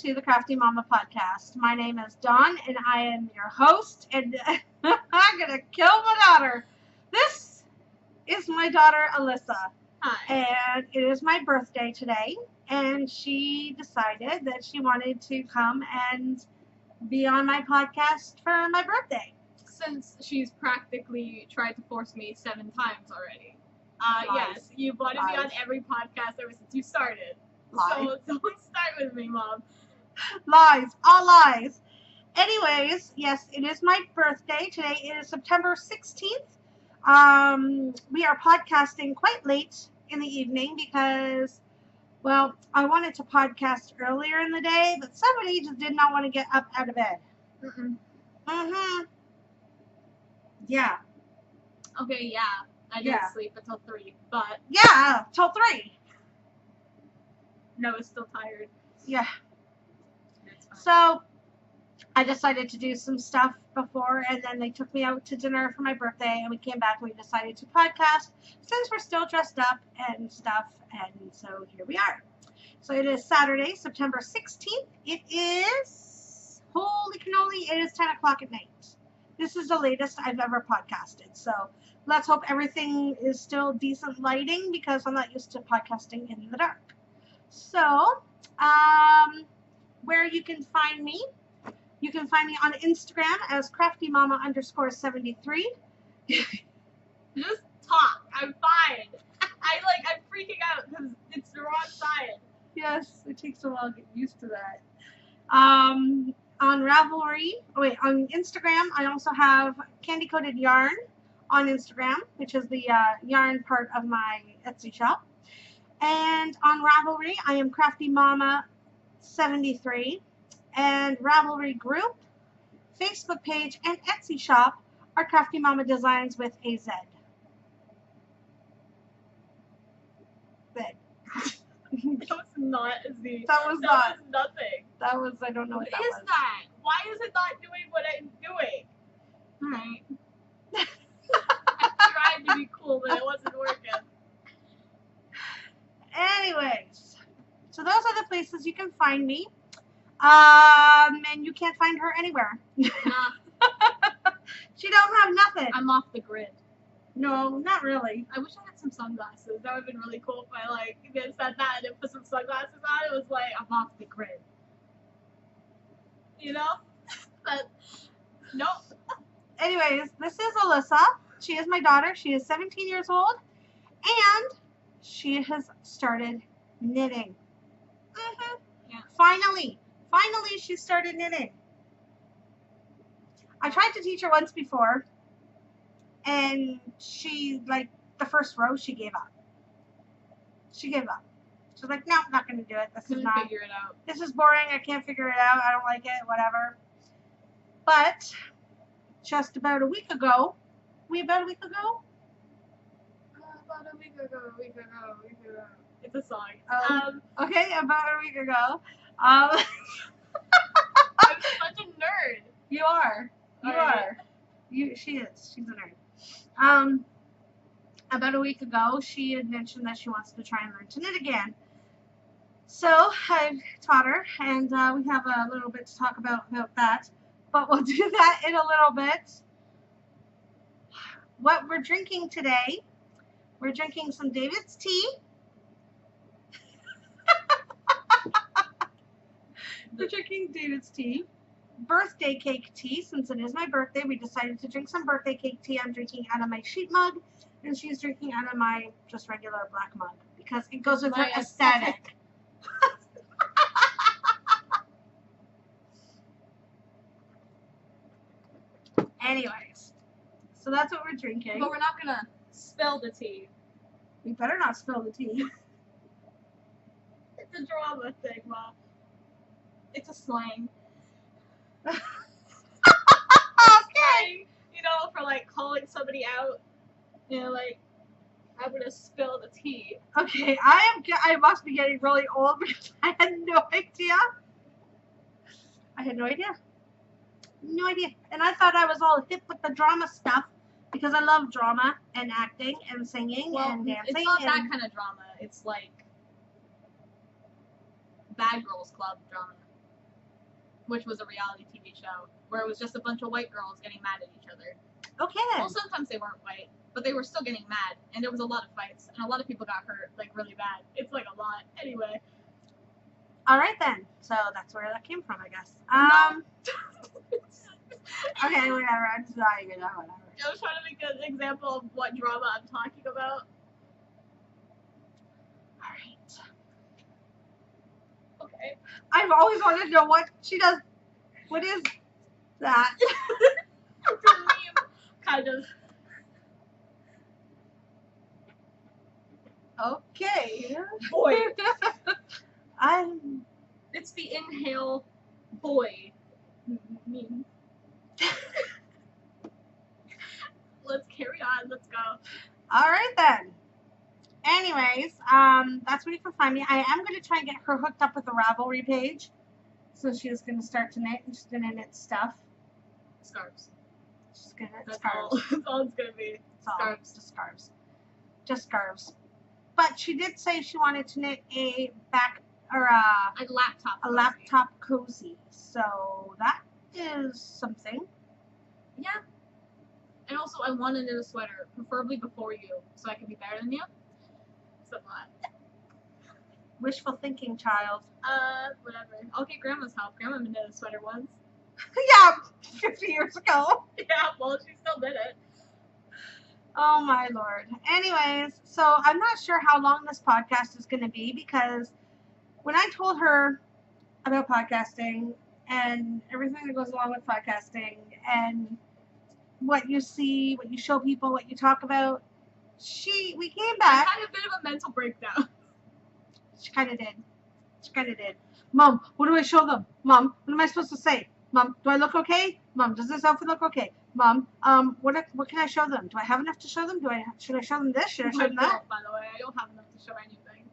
to the Crafty Momma podcast. My name is Dawn, and I am your host, and I'm going to kill my daughter. This is my daughter, Alyssa. Hi. And it is my birthday today, and she decided that she wanted to come and be on my podcast for my birthday. Since she's practically tried to force me 7 times already. Yes, you wanted me on every podcast ever since you started. Lies. So don't start with me, Mom. Lies. All lies. Anyways, yes, it is my birthday. Today is September 16th. We are podcasting quite late in the evening because, well, I wanted to podcast earlier in the day, but somebody just did not want to get up out of bed. Yeah. Okay, yeah. I didn't sleep until 3, but... Yeah, till 3. No, I was still tired. Yeah. So, I decided to do some stuff before, and then they took me out to dinner for my birthday, and we came back and we decided to podcast since we're still dressed up and stuff, and so here we are. So it is Saturday, September 16th. It is, holy cannoli, it is 10 o'clock at night. This is the latest I've ever podcasted, so let's hope everything is still decent lighting because I'm not used to podcasting in the dark. So, where you can find me, you can find me on Instagram as CraftyMomma_73. Just talk. I'm fine. I'm freaking out because it's the wrong side. Yes, it takes a while to get used to that. On Ravelry, on Instagram, I also have Candy Coated Yarn on Instagram, which is the yarn part of my Etsy shop. And on Ravelry, I am Crafty Momma 73. And Ravelry group, Facebook page, and Etsy shop are Crafty Momma Designz with a Z. That was not a Z. That was nothing. That was, I don't know what that was. What is that? Why is it not doing what I'm doing? Alright. I tried to be cool, but it wasn't working. Anyways, so those are the places you can find me. And you can't find her anywhere. Nah. She don't have nothing. I'm off the grid. No, not really. I wish I had some sunglasses. That would have been really cool if I said that and then put some sunglasses on. It was like, I'm off the grid. You know? But, nope. Anyways, this is Alyssa. She is my daughter. She is 17 years old. And she has started knitting. Yeah. Finally, she started knitting. I tried to teach her once before, and she, the first row, she gave up. She gave up. She was like, no, I'm not going to do it. Couldn't figure it out. This is boring. I can't figure it out. I don't like it. Whatever. But just about a week ago, About a week ago. It's a song. Okay, about a week ago. I'm such a nerd. You are. She is. She's a nerd. About a week ago, she had mentioned that she wants to try and learn to knit again. So I taught her, and we have a little bit to talk about that. But we'll do that in a little bit. What we're drinking today, we're drinking some David's tea. We're drinking David's tea. Birthday cake tea. Since it is my birthday, we decided to drink some birthday cake tea. I'm drinking out of my sheet mug, and she's drinking out of my just regular black mug because it goes with her aesthetic. Anyways, so that's what we're drinking. But we're not going to spill the tea. We better not spill the tea. It's a drama thing, Mom. It's a slang. Okay. You know, for calling somebody out. You know, I'm gonna spill the tea. Okay, I must be getting really old because I had no idea. No idea. And I thought I was all hip with the drama stuff because I love drama and acting and singing and dancing. It's not that kind of drama. It's Bad Girls Club drama. which was a reality TV show where it was just a bunch of white girls getting mad at each other. Okay. Well, sometimes they weren't white, but they were still getting mad, and there was a lot of fights, and a lot of people got hurt, like, really bad. It's, like, a lot. Anyway. All right, then. So that's where that came from, I guess. Okay, whatever. I'm just not even know, whatever. I was trying to make an example of what drama I'm talking about. All right. Okay. I've always wanted to know what she does. What is that? It's a meme, kind of. Okay. Boy. I'm. It's the inhale boy meme. Let's carry on. Let's go. All right then. Anyways, that's where you can find me. I am going to try and get her hooked up with the Ravelry page, so she's going to start to knit, and she's going to knit stuff. Scarves. She's going to knit That's scarves. all. That's all it's gonna be. Scarves. Just scarves. Just scarves. But she did say she wanted to knit a back or A laptop. a laptop cozy. So that is something. Yeah. And also, I want to knit a sweater, preferably before you, so I can be better than you. So what? Wishful thinking, child. Whatever. I'll get Grandma's help. Grandma knit a sweater once. Yeah, 50 years ago. Yeah, well, she still did it. Oh my lord. Anyways, so I'm not sure how long this podcast is going to be, because when I told her about podcasting and everything that goes along with podcasting and what you see, what you show people, what you talk about, we came I back. had a bit of a mental breakdown. She kind of did. She kind of did. Mom, what do I show them? Mom, what am I supposed to say? Mom, do I look okay? Mom, does this outfit look okay? Mom, what can I show them? Do I have enough to show them? Should I show them this? Should I show them that? By the way, I don't have enough to show anything.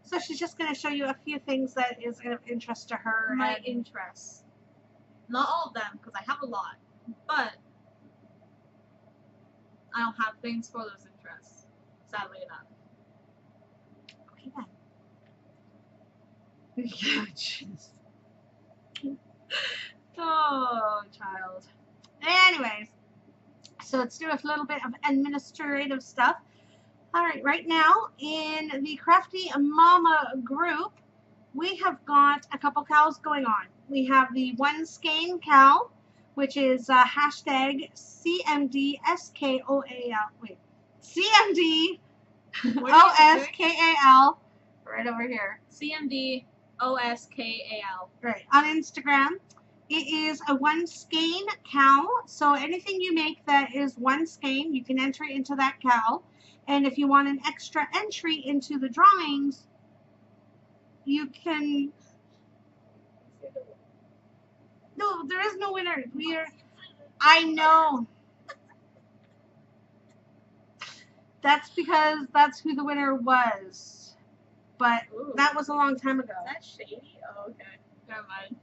So she's just going to show you a few things that is of interest to her. My and interests. Not all of them, because I have a lot. But I don't have things for those interests. Sadly enough. Okay then. Yeah, jeez. Oh, child. Anyways, so let's do a little bit of administrative stuff. All right, right now in the Crafty Momma group, we have got a couple KALs going on. We have the one Skein KAL, which is hashtag CMDSKOAL. Wait, CMDOSKAL. Right over here. CMDOSKAL. Right, on Instagram. It is a one Skein KAL, so anything you make that is one Skein, you can enter it into that KAL. And if you want an extra entry into the drawings, you can... No, there is no winner. I know. That's because that's who the winner was. But Ooh. that was a long time ago. Is that shady? Oh, okay. Never mind.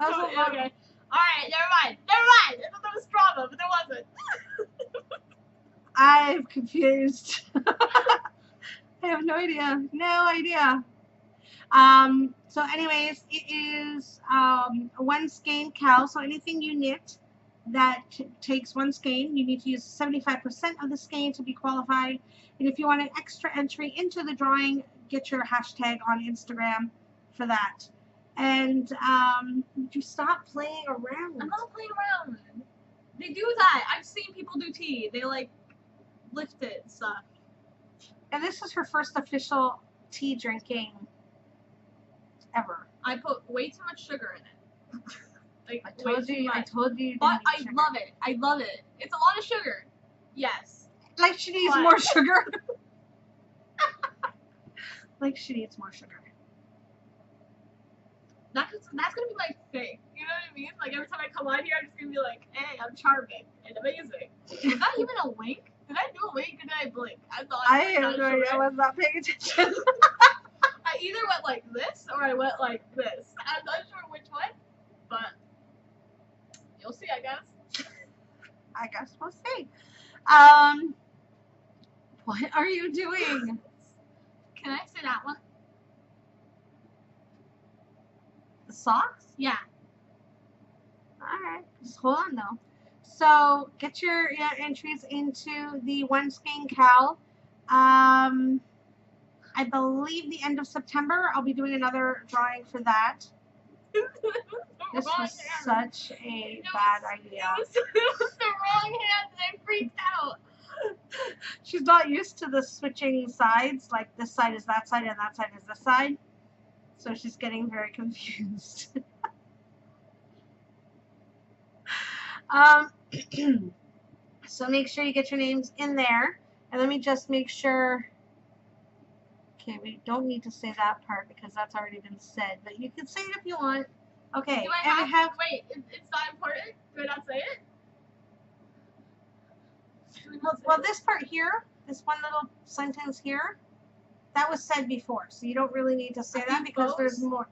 That was a long... Okay. Alright, never mind. Never mind. I thought there was drama, but there wasn't. I'm confused. I have no idea. No idea. So anyways, it is a one Skein KAL. So anything you knit that takes one Skein, you need to use 75% of the Skein to be qualified. And if you want an extra entry into the drawing, get your hashtag on Instagram for that. And would you stop playing around? I'm not playing around. They do that. I've seen people do tea. They like lift it and stuff. And this is her first official tea drinking ever. I put way too much sugar in it. Like, I told you. But I love it. I love it. It's a lot of sugar. Yes. Like she needs But- more sugar. Like she needs more sugar. That's gonna be my thing. You know what I mean? Like every time I come on here, I'm just gonna be like, "Hey, I'm charming and amazing." Was that even a wink? Did I do a wink or did I blink? I thought I have no idea. I was not paying attention. I either went like this or I went like this. I'm not sure which one, but you'll see, I guess. I guess we'll see. What are you doing? Can I say that one? The socks? Yeah. Alright. Just hold on though. So get your entries into the one Skein KAL. I believe the end of September I'll be doing another drawing for that. This was such a bad idea. It was the wrong hand and I freaked out. She's not used to the switching sides, like this side is that side and that side is this side. So she's getting very confused. So make sure you get your names in there. And let me just make sure. Okay, we don't need to say that part because that's already been said, but you can say it if you want. Okay, Do I and have, wait, it's not important? Do I not say it? well, this part here, this one little sentence here, that was said before, so you don't really need to say that because there's more.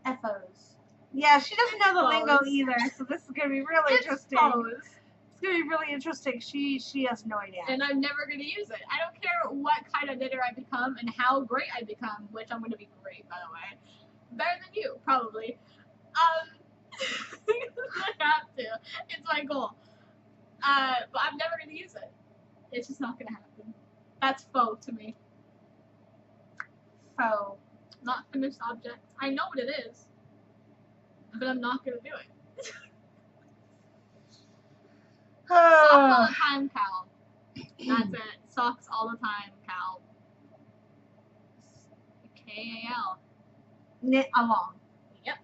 FOs. Yeah, she doesn't know the lingo either, so this is going to be really interesting. It's going to be really interesting. She has no idea. And I'm never going to use it. I don't care what kind of knitter I become and how great I become, which I'm going to be great, by the way. Better than you, probably. I have to. It's my goal. But I'm never going to use it. It's just not going to happen. That's faux to me. Faux. Not finished object. I know what it is. But I'm not going to do it. Socks all the time, KAL. That's it. Socks all the time, KAL. KAL. Knit along. Yep.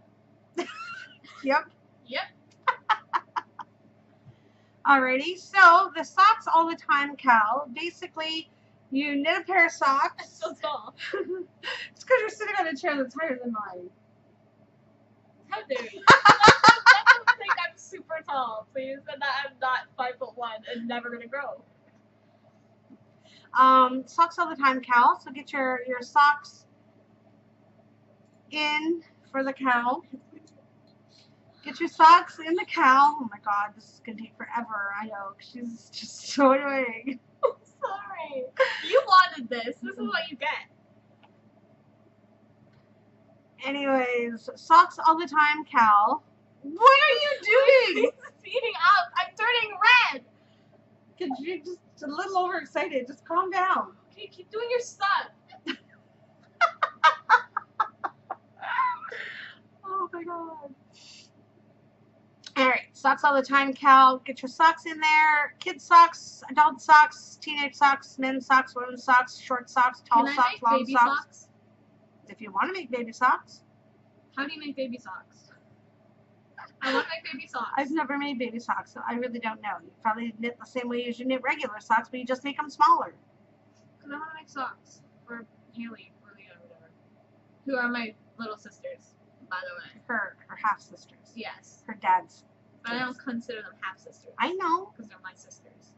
Yep. Yep. Alrighty, so the socks all the time, KAL. Basically, you knit a pair of socks. That's so tall. It's because you're sitting on a chair that's higher than mine. How dare you? Let them think I'm super tall, please, and that I'm not 5'1" and never gonna grow. Socks all the time, KAL. So get your socks in for the KAL. Get your socks in the KAL. Oh my god, this is gonna take forever. I know, she's just so annoying. I'm sorry. You wanted this. This is what you get. Anyways, socks all the time, KAL. What are you doing? It's speeding up. I'm turning red. Cause you're just a little overexcited. Just calm down. Okay, keep doing your stuff. Oh my god. Alright, socks all the time, KAL. Get your socks in there. Kids socks, adult socks, teenage socks, men's socks, women's socks, short socks, tall socks, long baby socks. If you want to make baby socks. How do you make baby socks? I want to make baby socks. I've never made baby socks, so I really don't know. You probably knit the same way as you knit regular socks, but you just make them smaller. Because I want to make socks for Haley or Leah or whatever. Who are my little sisters, by the way. Her half sisters. Yes. Her dad's. But I don't consider them half sisters. I know. Because they're my sisters.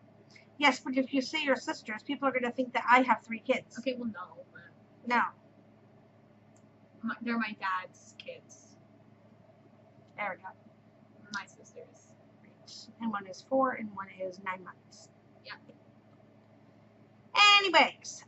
Yes, but if you say your sisters, people are going to think that I have 3 kids. Okay, well, no. But No. they're my dad's kids. There we go. My sisters. And one is 4 and one is 9 months. Yeah. Anyways,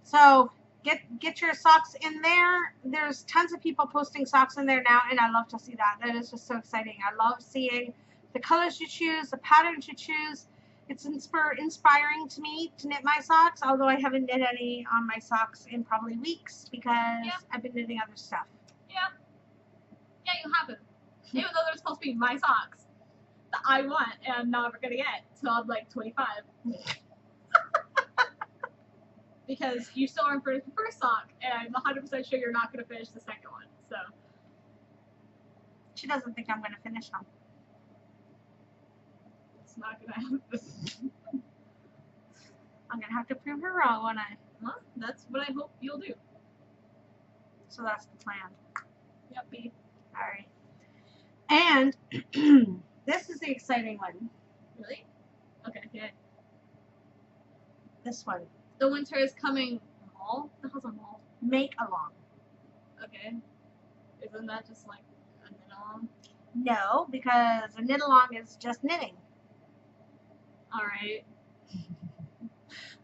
so get your socks in there. There's tons of people posting socks in there now, and I love to see that. That is just so exciting. I love seeing the colors you choose, the patterns you choose. It's inspiring to me to knit my socks, although I haven't knit any on my socks in probably weeks because I've been knitting other stuff. Yeah. Yeah, you haven't. Even though they're supposed to be my socks that I want and I'm never going to get till I'm like 25. Because you still aren't finished the first sock, and I'm 100% sure you're not going to finish the second one, so. She doesn't think I'm going to finish them. It's not going to happen. I'm going to have to prove her wrong, won't I? Well, that's what I hope you'll do. So that's the plan. Yep, B. Alright. And this is the exciting one. Really? Okay, yeah. This one. The winter is coming. Mall? The hell's a mall? Make along. Okay. Isn't that just like a knit along? No, because a knit along is just knitting. Alright.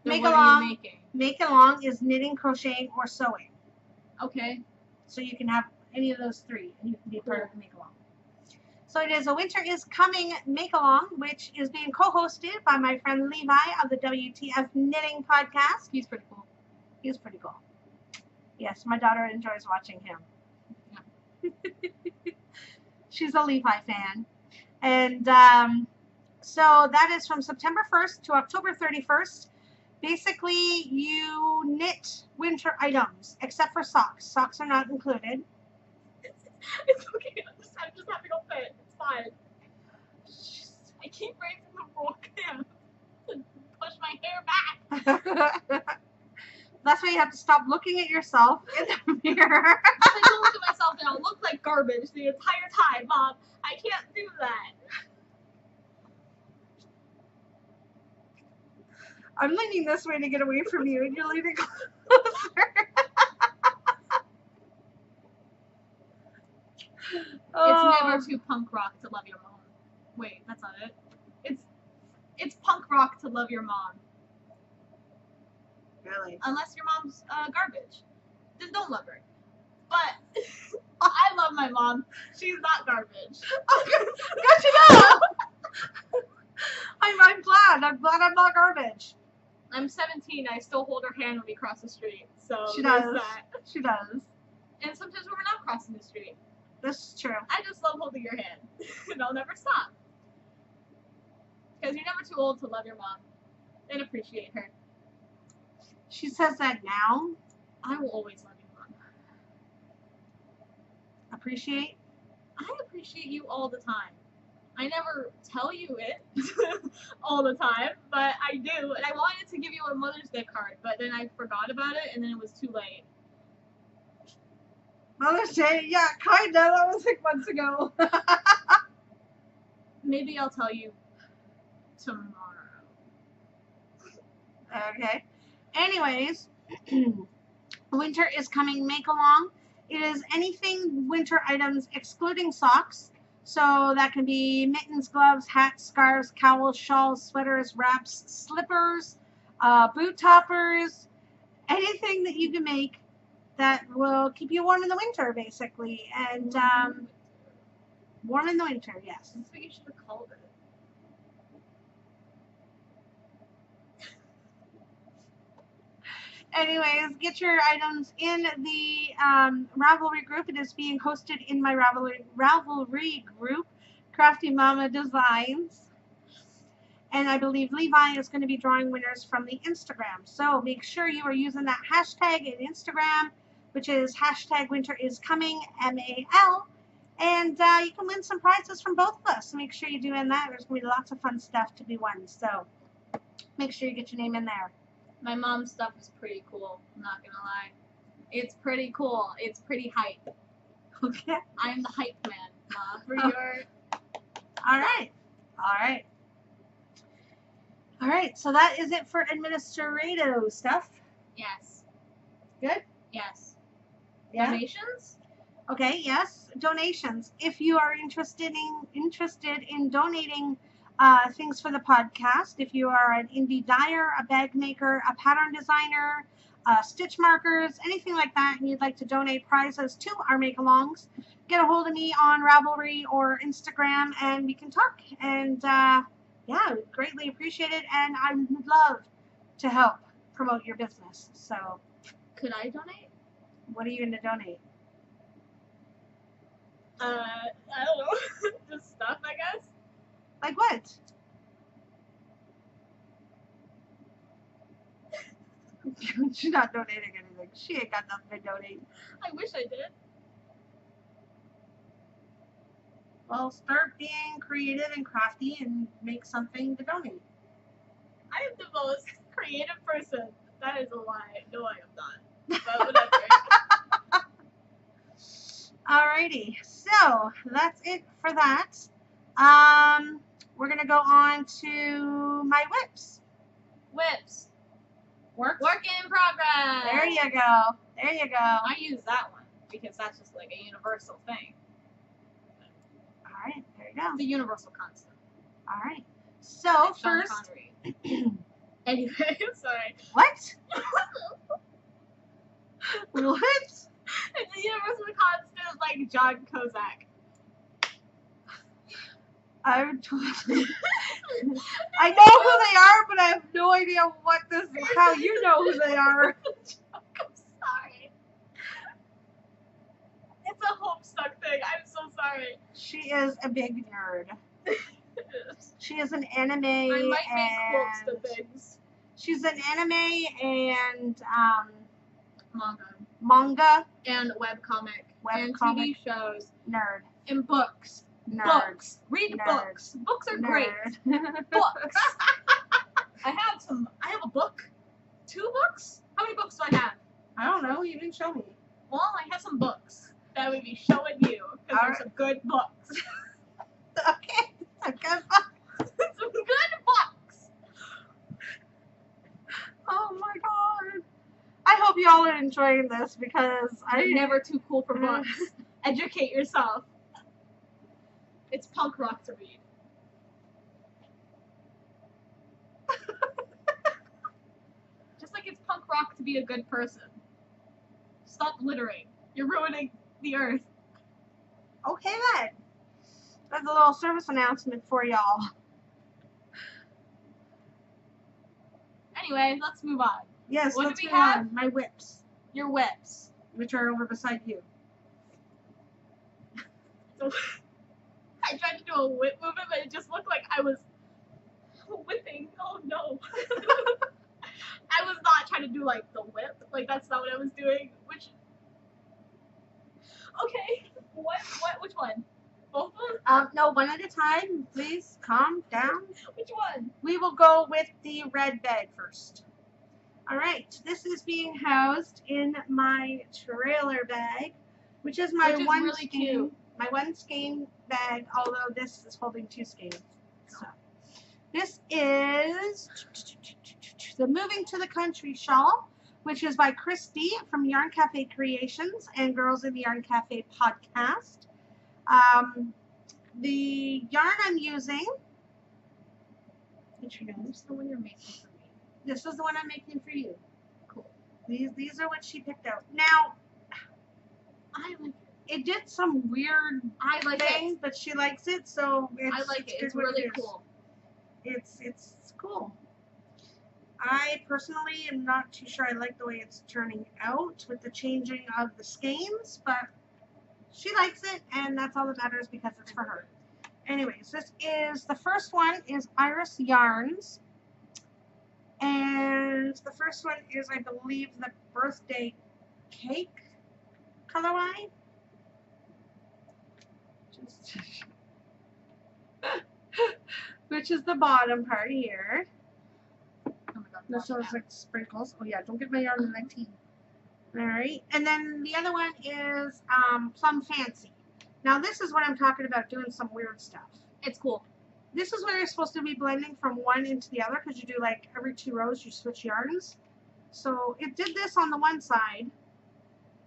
Make what along. are you making? Make along is knitting, crocheting, or sewing. Okay. So you can have any of those three, and you can be part of the make-along. So it is a Winter is Coming make-along, which is being co-hosted by my friend Levi of the WTF Knitting podcast. He's pretty cool. He's pretty cool. Yes, my daughter enjoys watching him. Yeah. She's a Levi fan. And so that is from September 1st to October 31st. Basically, you knit winter items, except for socks. Socks are not included. It's okay. I'm just having a fit. It's fine. I keep raising the book and push my hair back. That's why you have to stop looking at yourself in the mirror. I don't look at myself and I'll look like garbage the entire time, Mom. I can't do that. I'm leaning this way to get away from you, and you're leaning closer. It's never too punk rock to love your mom. Wait, that's not it. It's punk rock to love your mom. Really? Unless your mom's garbage. Then don't love her. But I love my mom. She's not garbage. Good to know. I'm glad. I'm glad I'm not garbage. I'm 17. I still hold her hand when we cross the street. So she does. That. She does. And sometimes when we're not crossing the street. This is true. I just love holding your hand. And I'll never stop. Because you're never too old to love your mom. And appreciate her. She says that now. I will always love your mom. Appreciate? I appreciate you all the time. I never tell you it all the time, but I do. And I wanted to give you a Mother's Day card, but then I forgot about it, and then it was too late. Mother's Day? Yeah, kinda. That was like months ago. Maybe I'll tell you tomorrow. Okay. Anyways, Winter is Coming make-along. It is anything winter items excluding socks. So that can be mittens, gloves, hats, scarves, cowls, shawls, sweaters, wraps, slippers, boot toppers, anything that you can make that will keep you warm in the winter, basically. And warm in the winter, yes. That's what you should have called it. Anyways, get your items in the Ravelry group. It is being hosted in my Ravelry group, Crafty Momma Designz. And I believe Levi is going to be drawing winners from the Instagram. So make sure you are using that hashtag in Instagram, which is #WinterIsComing, MAL. And you can win some prizes from both of us. So make sure you're doing that. There's going to be lots of fun stuff to be won. So make sure you get your name in there. My mom's stuff is pretty cool, I'm not gonna lie. It's pretty cool. It's pretty hype. Okay. I am the hype man, Ma, for your... Alright. Alright. Alright, so that is it for administrative stuff. Yes. Good? Yes. Yeah? Donations? Okay, yes. Donations. If you are interested in donating things for the podcast, if you are an indie dyer, a bag maker, a pattern designer, stitch markers, anything like that, and you'd like to donate prizes to our make-alongs, get a hold of me on Ravelry or Instagram, and we can talk. And yeah, I would greatly appreciate it, and I would love to help promote your business. So, could I donate? What are you going to donate? I don't know. Just stuff, I guess. Like what? She's not donating anything. She ain't got nothing to donate. I wish I did. Well, start being creative and crafty and make something to donate. I am the most creative person. That is a lie. No, I am not. But whatever. Alrighty. So, that's it for that. We're going to go on to my whips. Whips. Work in progress. There you go. There you go. I use that one because that's just like a universal thing. Alright, there you go. The universal constant. Alright. So, like first... Anyway, sorry. What? What? It's a universal constant, John Kozak. I'm totally. I know who they are, but I have no idea what this. How you know who they are? I'm sorry. It's a Homestuck thing. I'm so sorry. She is a big nerd. She is an anime. I might make quotes to things. She's an anime and Manga. And webcomic. And Webcomic. TV shows. Nerd. And books. Nerd. Books. Read Nerd. books. Books are great. Books. I have a book. 2 books? How many books do I have? I don't know. You didn't show me. Well, I have some books that I would be showing you because they're some good books. Okay. Some good books. Some good books. Oh my god. I hope y'all are enjoying this because I'm never too cool for books. Educate yourself. It's punk rock to read. Just like it's punk rock to be a good person. Stop littering. You're ruining the earth. Okay then. That's a little service announcement for y'all. Anyway, let's move on. Yes, What let's do we move have? on. My whips, Your whips. which are over beside you. So, I tried to do a whip movement, but it just looked like I was whipping. Oh no. I was not trying to do like the whip. Like that's not what I was doing. Which. Okay. Which one? Both of them? No, one at a time. Please calm down. Which one? We will go with the red bag first. All right. This is being housed in my trailer bag, which is my one really skein. cute. My one skein bag, although this is holding 2 skeins. So this is the Moving to the Country Shawl, which is by Christy from Yarn Cafe Creations and Girls in the Yarn Cafe podcast. The yarn I'm using, which you know, This is the one you're making for me. this is the one I'm making for you. Cool. These are what she picked out. Now, I like it. it did some weird thing, but she likes it, so I like it. It's really cool. It's cool. I personally am not too sure I like the way it's turning out with the changing of the skeins, but she likes it, and that's all that matters because it's for her. Anyways, the first one is Iris Yarns, and the first one is, I believe, the Birthday Cake colorway. Which is the bottom part here. Oh my God, This looks like sprinkles. Oh yeah, don't get my yarn in my teeth. Alright, and then the other one is Plum Fancy. Now this is what I'm talking about, doing some weird stuff. It's cool. This is where you're supposed to be blending from one into the other, because you do like every 2 rows you switch yarns. So it did this on the one side,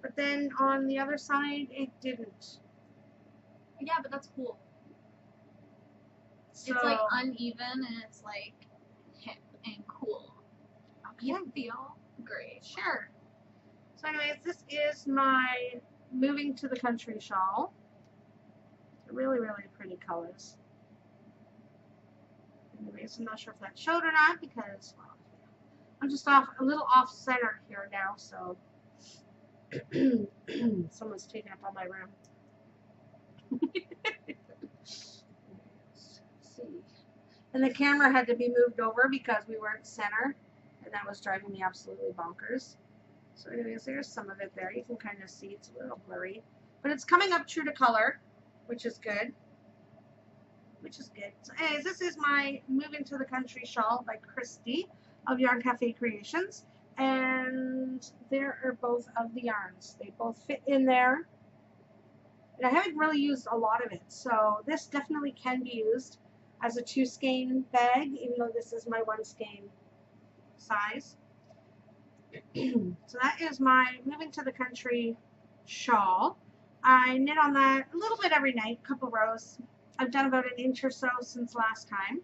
but then on the other side it didn't. Yeah, but that's cool. So, It's like uneven and it's like hip and cool. okay. You feel great. Sure. So anyways, this is my Moving to the Country shawl. Really, really pretty colors. Anyways, I'm not sure if that showed or not because, well, I'm just a little off center here now, so someone's taking up all my room. See. And the camera had to be moved over because we weren't center, and that was driving me absolutely bonkers. So anyways, there's some of it there. You can kind of see it's a little blurry, but it's coming up true to color, which is good. So anyways, this is my Moving to the Country shawl by Christy of Yarn Cafe Creations, and there are both of the yarns. They both fit in there, and I haven't really used a lot of it, so this definitely can be used as a 2 skein bag, even though this is my 1 skein size. So that is my Moving to the Country shawl. I knit on that a little bit every night, a couple rows. I've done about 1 inch or so since last time.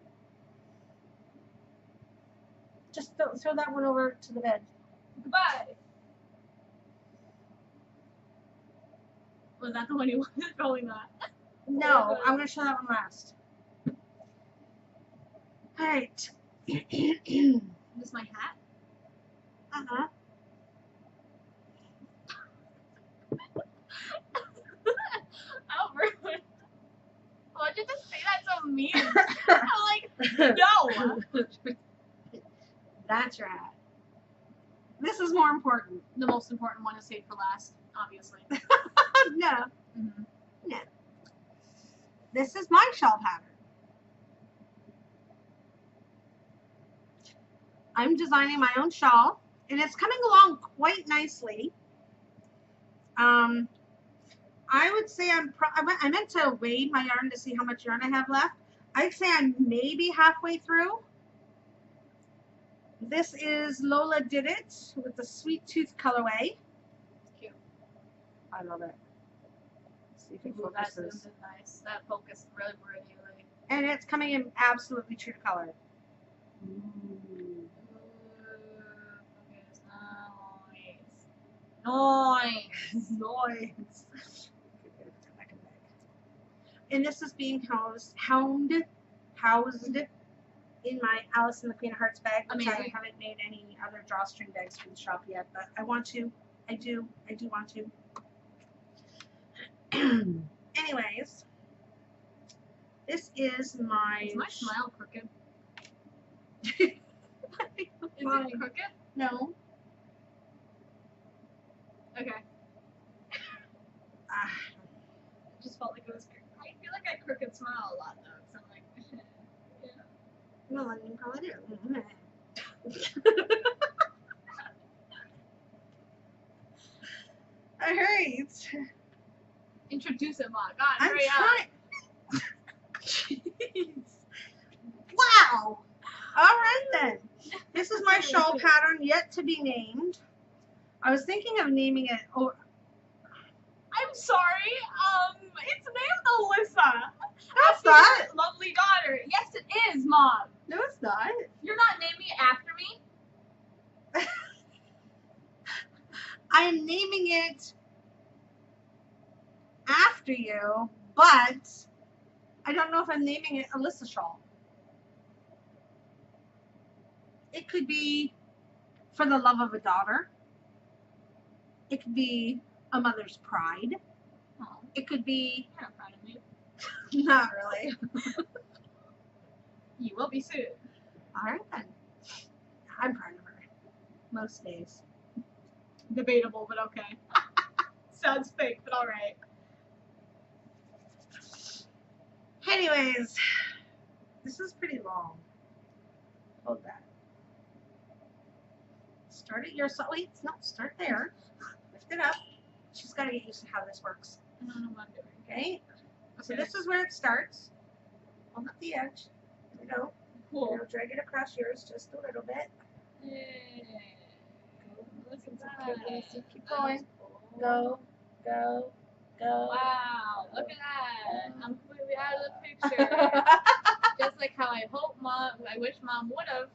Just throw that one over to the bed. Goodbye. Was that the one you wanted? Probably not. No, I'm going to show that one last. Alright. Is this my hat? Uh-huh. Albert. Why'd you just say that so mean? I'm like, no. That's your hat. This is more important. The most important one is saved for last, obviously. No. Mm-hmm. No. This is my shawl pattern. I'm designing my own shawl, and it's coming along quite nicely. I would say I meant to weigh my yarn to see how much yarn I have left. I'd say I'm maybe halfway through. This is Lola Did It with the Sweet Tooth colorway. Cute. I love it. See if it Ooh, that focuses. is nice. That focused really brilliantly. And it's coming in absolutely true to color. Focus. Nice. Noise. And this is being housed in my Alice and the Queen of Hearts bag, which Amazing. I haven't made any other drawstring bags for the shop yet, but I want to. I do want to. Anyways, this is my. Is my smile crooked? Is Is it crooked? No. Okay. Ah, It just felt like it was crooked. I feel like I crooked smile a lot though, because I'm like, yeah. no, I mean, probably do. Alright. Introduce it, Mom. God, I'm hurry up. trying. Jeez. Wow. Alright then. This is my shawl pattern yet to be named. I was thinking of naming it. Oh, I'm sorry. It's named Alyssa. that's After not. your lovely daughter. Yes, it is, Mom. No, it's not. You're not naming it after me? I'm naming it after you, but I don't know if I'm naming it Alyssa Shawl. It could be for the love of a daughter. It could be a mother's pride. Oh, It could be I'm kind of proud of you. not really. You will be soon. All right then. I'm proud of her most days. Debatable, but okay. Sounds fake, but alright. Anyways, this is pretty long. Hold that. Start at your side. Wait, no, start there. Lift it up. She's got to get used to how this works. I don't know what I'm doing. Okay? So Okay. this is where it starts. Hold up the edge. There we go. Cool. Now drag it across yours just a little bit. Yay. Look at Keep that. going. Go, go, go. Wow, look at that. I'm completely out of the picture. Just like how I wish Mom would have.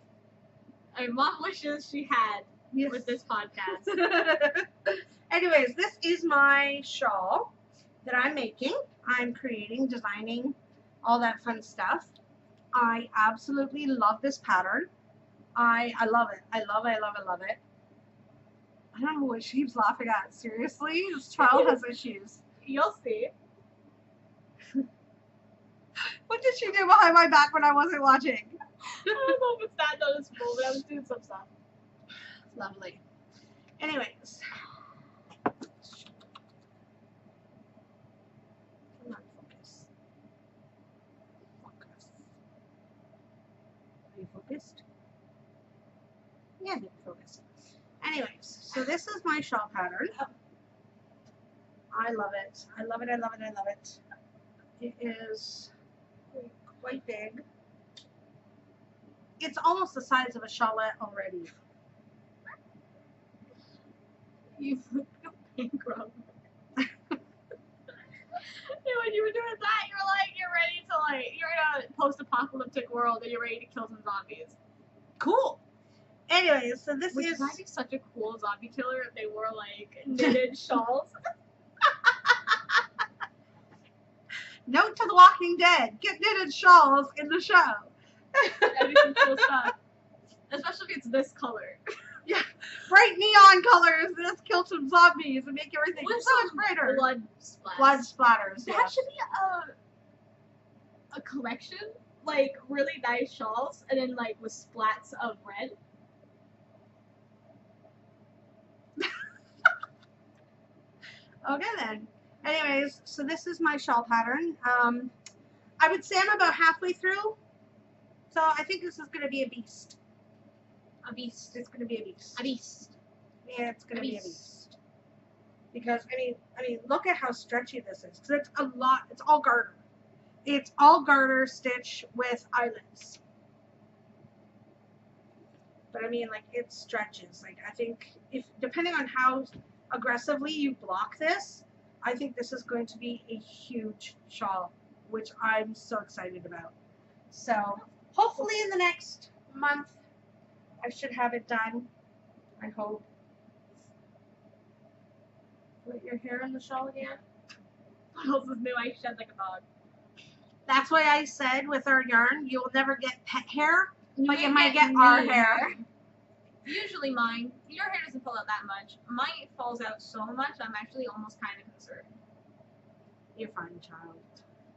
Mom wishes she had Yes. with this podcast. Anyways, this is my shawl that I'm making. I'm creating, designing, all that fun stuff. I absolutely love this pattern. I love it. I love it. I love it. I love it. I don't know what she keeps laughing at. Seriously? This child has issues. You'll see. What did she do behind my back when I wasn't watching? I don't know if it's that noticeable, but I was doing some stuff. Lovely. Anyways. Come on, focus. Focus. Are you focused? Yeah, you're focused. Anyways, so this is my shawl pattern. I love it. I love it. I love it. I love it. It is quite big. It's almost the size of a shawlette already. You look bankrupt. When you were doing that, you were like, you're in a post-apocalyptic world and you're ready to kill some zombies. Cool. Anyways, so this Which is might be such a cool zombie killer if they wore like knitted shawls. The Walking Dead. Get knitted shawls in the show. Everything cool stuff. Especially if it's this color. Yeah, bright neon colors. Let's kill some zombies and make everything With so much brighter. Blood splatters. Blood splatters. That Yes. should be a collection, like really nice shawls, and then like with splats of red. Okay then. Anyways, so this is my shawl pattern. I would say I'm about halfway through. So I think this is going to be a beast. A beast. It's going to be a beast. A beast. Yeah, it's going to be a beast. beast. Because I mean, look at how stretchy this is. Because it's a lot. It's all garter. It's all garter stitch with eyelets. But I mean, like, it stretches. Like, I think if depending on how aggressively you block this, I think this is going to be a huge shawl, which I'm so excited about. So hopefully in the next month I should have it done. I hope. Put your hair in the shawl again. What else is new? I shed like a dog. That's why I said with our yarn, you'll never get pet hair, but you might get get our me hair. Usually mine. Your hair doesn't fall out that much. Mine falls out so much, I'm actually almost kind of concerned. You're fine, child.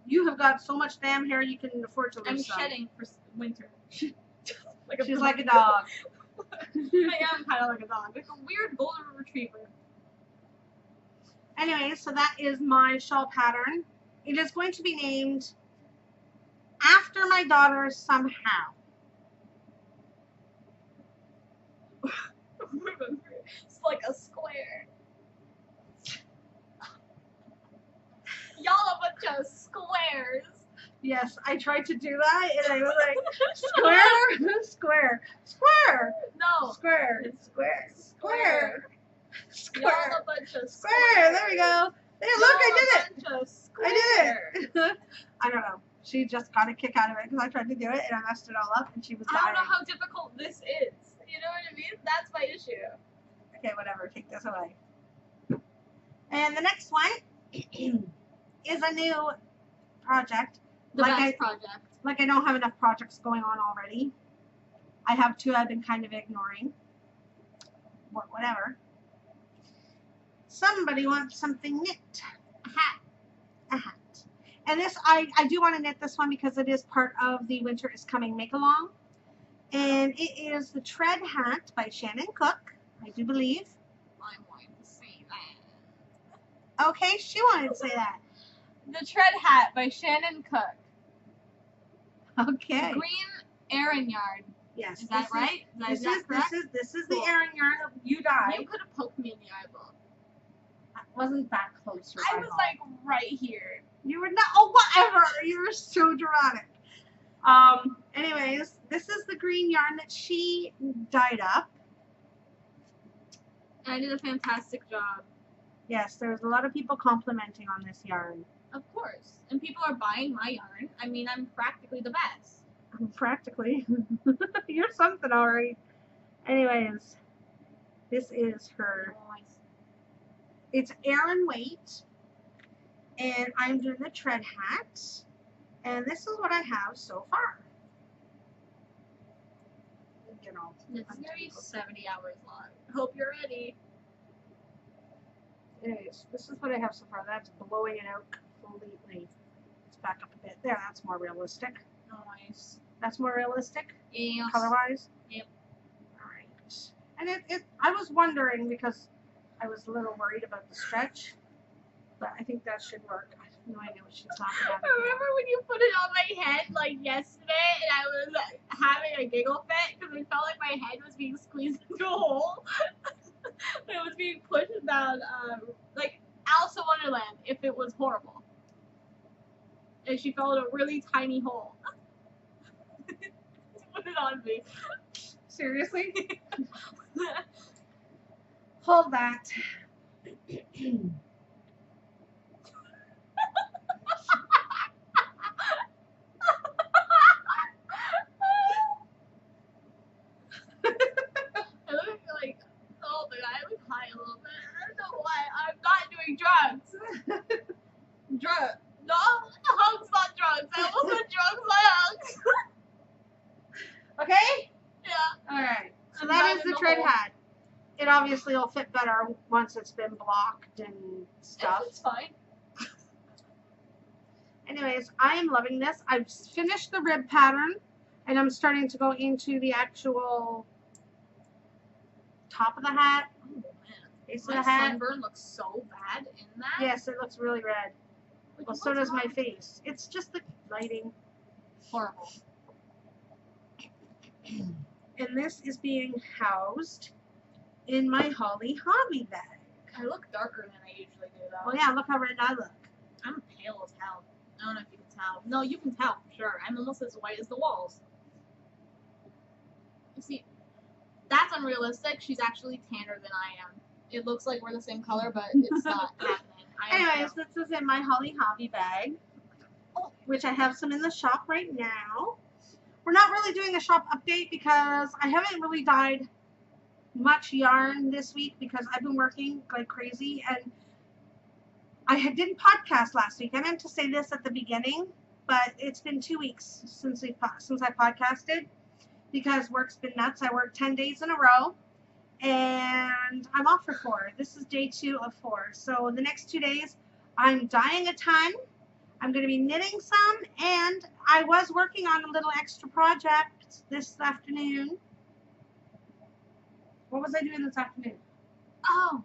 You have got so much damn hair you can afford to lose I'm some. shedding for winter. She's dog. like a dog. I am kind of like a dog. Like a weird golden retriever. Anyway, so that is my shawl pattern. It is going to be named after my daughter somehow. It's like a square. Y'all a bunch of squares. Yes, I tried to do that, and I was like, square, square, square, No. square, square, square, Y'all square, a bunch of square. squares. There we go. Hey, look, I did it. Bunch of I squares. did it. I don't know. She just got a kick out of it because I tried to do it, and I messed it all up, and she was I dying. don't know how difficult this is. You know what I mean? That's my issue. Okay, whatever. Take this away. And the next one is a new project. The best project. Like I don't have enough projects going on already. I have two I've been kind of ignoring. Whatever. Somebody wants something knit. A hat. A hat. And this, I do want to knit this one because it is part of the Winter is Coming make-along. And it is the Tread Hat by Shannon Cook, I do believe. I'm going to say that. Okay, she wanted to say that. The Tread Hat by Shannon Cook. Okay. Green Aran yarn. Yes. Is that right? Is that correct? This is the Cool. Aran yarn that you dyed. You could have poked me in the eyeball. I wasn't that close. To your I was eyeball. like right here. You were not. Oh, whatever. You were so dramatic. Anyways, this is the green yarn that she dyed up. And I did a fantastic job. Yes, there's a lot of people complimenting on this yarn. Of course. And people are buying my yarn. I mean, I'm practically the best. Practically. You're something, alright. Anyways, this is her. It's Aran weight. And I'm doing the Tread Hat. And this is what I have so far. You know, It's going to be 70 hours long. Hope you're ready. anyways, this is what I have so far. That's blowing it out completely. Let's back up a bit. There, that's more realistic. Nice. That's more realistic, Yes. color-wise. Yep. Alright. And I was wondering because I was a little worried about the stretch, but I think that should work. I have no idea what she's talking about. Remember when you put it on my head like yesterday and I was having a giggle fit because it felt like my head was being squeezed into a hole? It was being pushed down, like Alice in Wonderland if it was horrible. And she fell in a really tiny hole. Put it on me. Seriously? Hold that. I look like, oh my god, I was high a little bit. I don't know why. I'm not doing drugs. No, Hug's not I almost said drugs my hugs. Okay? Yeah. Alright. So I'm that not is in the the tread hole. hat. It obviously will fit better once it's been blocked and stuff. It's fine. Anyways, I am loving this. I've finished the rib pattern, and I'm starting to go into the actual top of the hat, Oh, man. base of My the hat. sunburn looks so bad in that. Yes, it looks really red. Like, Well, so what's does my wrong? face. It's just the lighting. Horrible. And this is being housed in my Holly hobby bag. I look darker than I usually do, though. Well, yeah, look how red I look. I'm pale as hell. I don't know if you can tell. No, you can tell for sure. I'm almost as white as the walls. You see, that's unrealistic. She's actually tanner than I am. It looks like we're the same color, but it's not happening. Anyways, this is in my Holly hobby bag, which I have some in the shop right now. We're not really doing a shop update because I haven't really dyed much yarn this week because I've been working like crazy, and I didn't podcast last week. I meant to say this at the beginning, but it's been 2 weeks since I podcasted because work's been nuts. I worked 10 days in a row, and I'm off for 4. This is day 2 of 4. So the next 2 days, I'm dyeing a ton. I'm going to be knitting some, and I was working on a little extra project this afternoon. What was I doing this afternoon? Oh,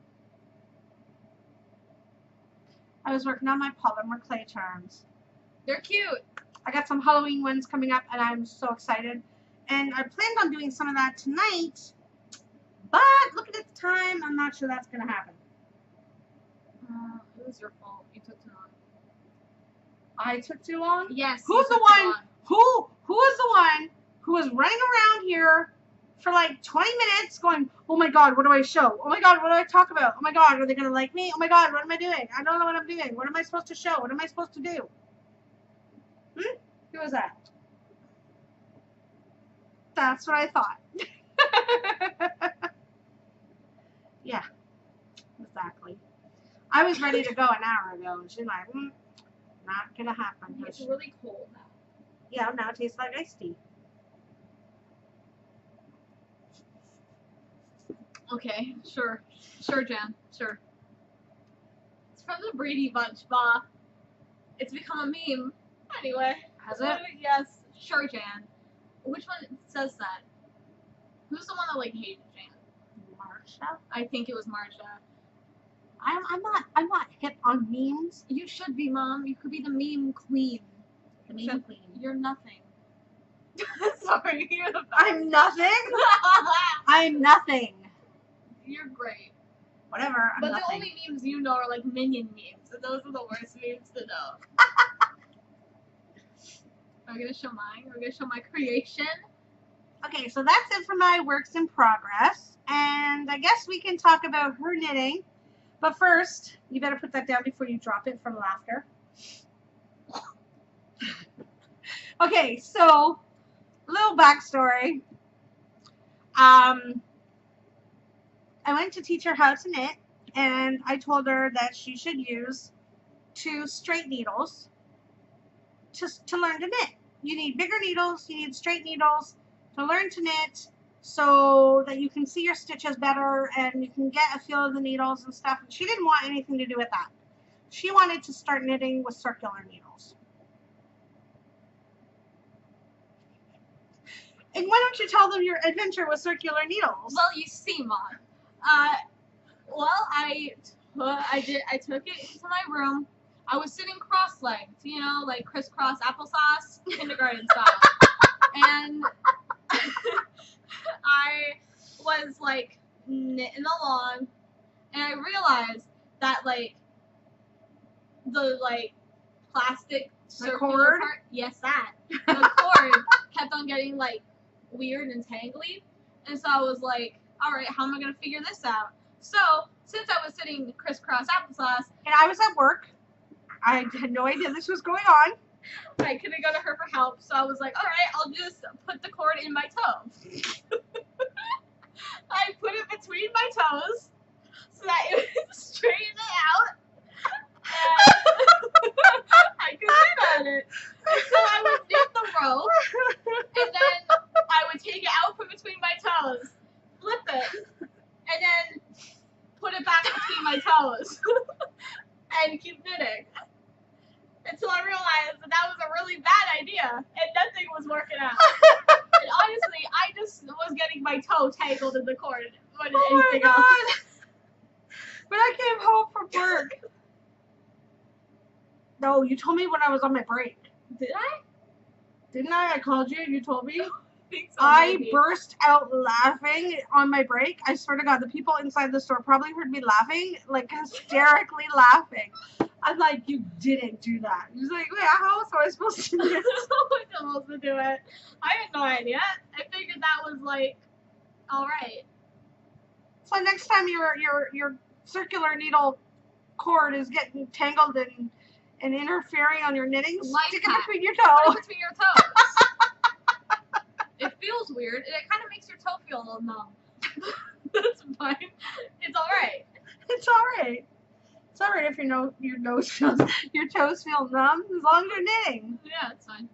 I was working on my polymer clay charms. they're cute. I got some Halloween ones coming up, and I'm so excited. And I planned on doing some of that tonight, but looking at the time, I'm not sure that's going to happen. It was your fault. You took too long. I took too long? Yes. Who's you the took too one? long. Who is the one who was running around here for like 20 minutes going, oh my god, what do I show? Oh my god, what do I talk about? Oh my god, are they going to like me? Oh my god, what am I doing? I don't know what I'm doing. What am I supposed to show? What am I supposed to do? Who was that? That's what I thought. Yeah, exactly. I was ready to go an hour ago, and she's like, not going to happen. It's really cold now. Yeah, now it tastes like iced tea. Okay, sure. Sure, Jan. Sure. It's from the Brady Bunch, Ma. It's become a meme. Anyway. Has it? Yes. Sure, Jan. Which one says that? Who's the one that, like, hated Jan? Marsha? I think it was Marsha. I'm not hip on memes. You should be, Mom. You could be the meme queen. The meme queen. You're nothing. Sorry, you're the best. I'm nothing. I'm nothing. You're great. Whatever. I'm But nothing. the only memes you know are like minion memes, and those are the worst memes to know. Are we gonna show mine? We're gonna show my creation. Okay, so that's it for my works in progress, and I guess we can talk about her knitting. But first, you better put that down before you drop it from laughter. Okay, so a little backstory. I went to teach her how to knit, and I told her that she should use 2 straight needles to learn to knit. You need bigger needles, you need straight needles to learn to knit so that you can see your stitches better and you can get a feel of the needles and stuff. And she didn't want anything to do with that. She wanted to start knitting with circular needles. And why don't you tell them your adventure with circular needles? Well, you see, Mom. I took it into my room. I was sitting cross-legged, you know, like crisscross applesauce, kindergarten style. And I was like knitting along, and I realized that like the like plastic circular cord? part, yes, that the cord kept on getting like weird and tangly, and so I was like, all right, how am I gonna figure this out? So since I was sitting crisscross applesauce, And I was at work. I had no idea this was going on. I couldn't go to her for help, so I was like, all right, I'll just put the cord in my toe. I put it between my toes so that it would straighten it out. And I could knit on it. So really bad idea, and nothing was working out. And honestly, I just was getting my toe tangled in the cord more than anything else. When I came home from work. No, you told me when I was on my break. Did I? Didn't I? I called you and you told me. I think so, I maybe. burst out laughing on my break. I swear to God, the people inside the store probably heard me laughing, like hysterically laughing. I'm like, you didn't do that. He's like, wait, how was I supposed to do it? I was supposed to do it. I had no idea. I figured that was like, all right. So next time your circular needle cord is getting tangled and interfering on your knitting, stick it between your toes. Put it between your toes. It feels weird, and it kind of makes your toe feel a little numb. That's fine. It's all right. It's all right. It's all right if your toes feel numb as long as you're knitting. Yeah, it's fine.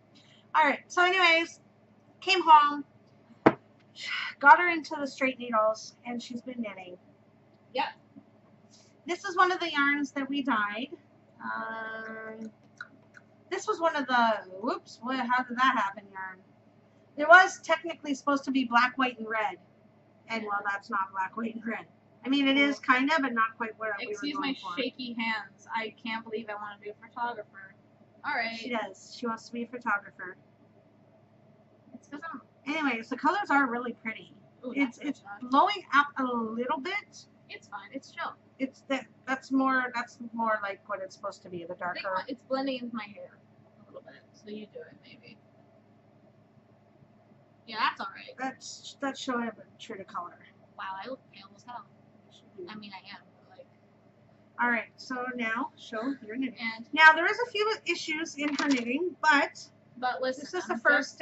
All right. So, anyways, came home, got her into the straight needles, and she's been knitting. Yep. This is one of the yarns that we dyed. This was one of the whoops. How did that happen? Yarn. It was technically supposed to be black, white, and red, and well, that's not black, white, and red. I mean, it is kind of, but not quite what we were Excuse going my for. shaky hands. I can't believe I want to be a photographer. All right. She does. She wants to be a photographer. It's because I'm. Anyways, the colors are really pretty. Ooh, It's blowing up a little bit. It's fine. It's chill. It's that's more like what it's supposed to be, the I think darker. it's blending into my hair a little bit, so you do it maybe. Yeah, that's all right. That's showing up true to color. Wow, I look pale as hell. I mean, I am, but like. All right, so now show your knitting. And now there is a few issues in her knitting, but listen, this is the first,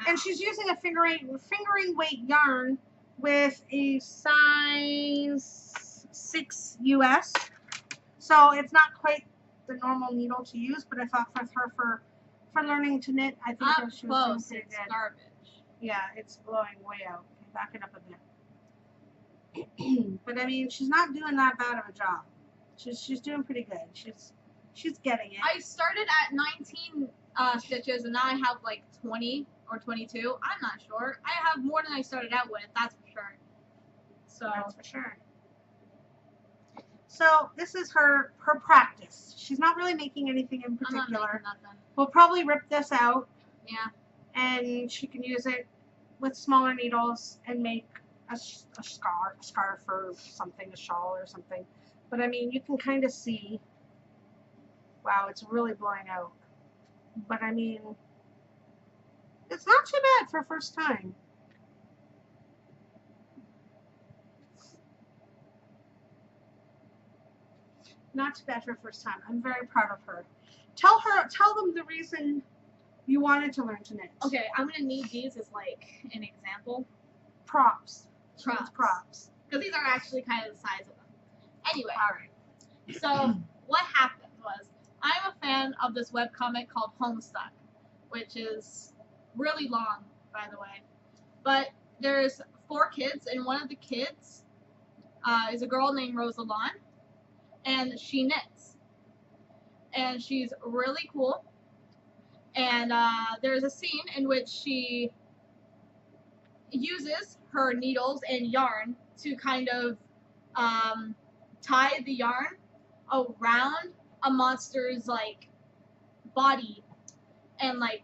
and she's using a fingering weight yarn with a size 6 US. So it's not quite the normal needle to use, but I thought for learning to knit, I think up she was close, doing it's pretty good. garbage. Yeah, it's blowing way out. Okay, back it up a bit. But I mean, she's not doing that bad of a job. She's doing pretty good. She's getting it. I started at 19 stitches, and now I have like 20 or 22. I'm not sure. I have more than I started out with. That's for sure. So that's for sure. So this is her practice. She's not really making anything in particular. I'm not making nothing. We'll probably rip this out. Yeah. And she can use it with smaller needles and make a scarf or something, a shawl or something. But I mean, you can kind of see, wow, it's really blowing out. But I mean, it's not too bad for first time. Not too bad for first time. I'm very proud of her. Tell them the reason you wanted to learn to knit. Okay, I'm gonna need these as like an example. Props. Props. Because these are actually kind of the size of them. Anyway. All right. So what happened was I'm a fan of this webcomic called Homestuck, which is really long, by the way. But there's 4 kids, and one of the kids is a girl named Rosalind, and she knits. And she's really cool. And there's a scene in which she uses her needles and yarn to kind of tie the yarn around a monster's like body and like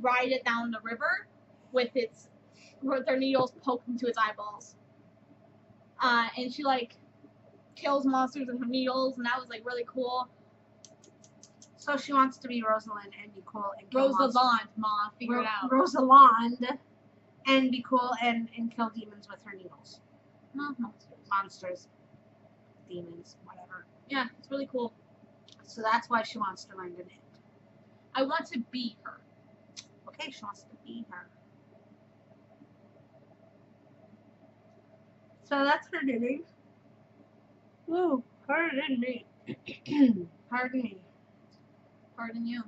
ride it down the river with their needles poked into its eyeballs. And she like kills monsters with her needles, and that was like really cool. So she wants to be Rosalind and be cool and kill Rosalind, Ma, figure it out. Rosalind and be cool and kill demons with her needles. Not monsters. Monsters. Demons, whatever. Yeah, it's really cool. So that's why she wants to learn to knit. I want to be her. Okay, she wants to be her. So that's her knitting. Ooh, harder than me. Pardon me. Pardon you.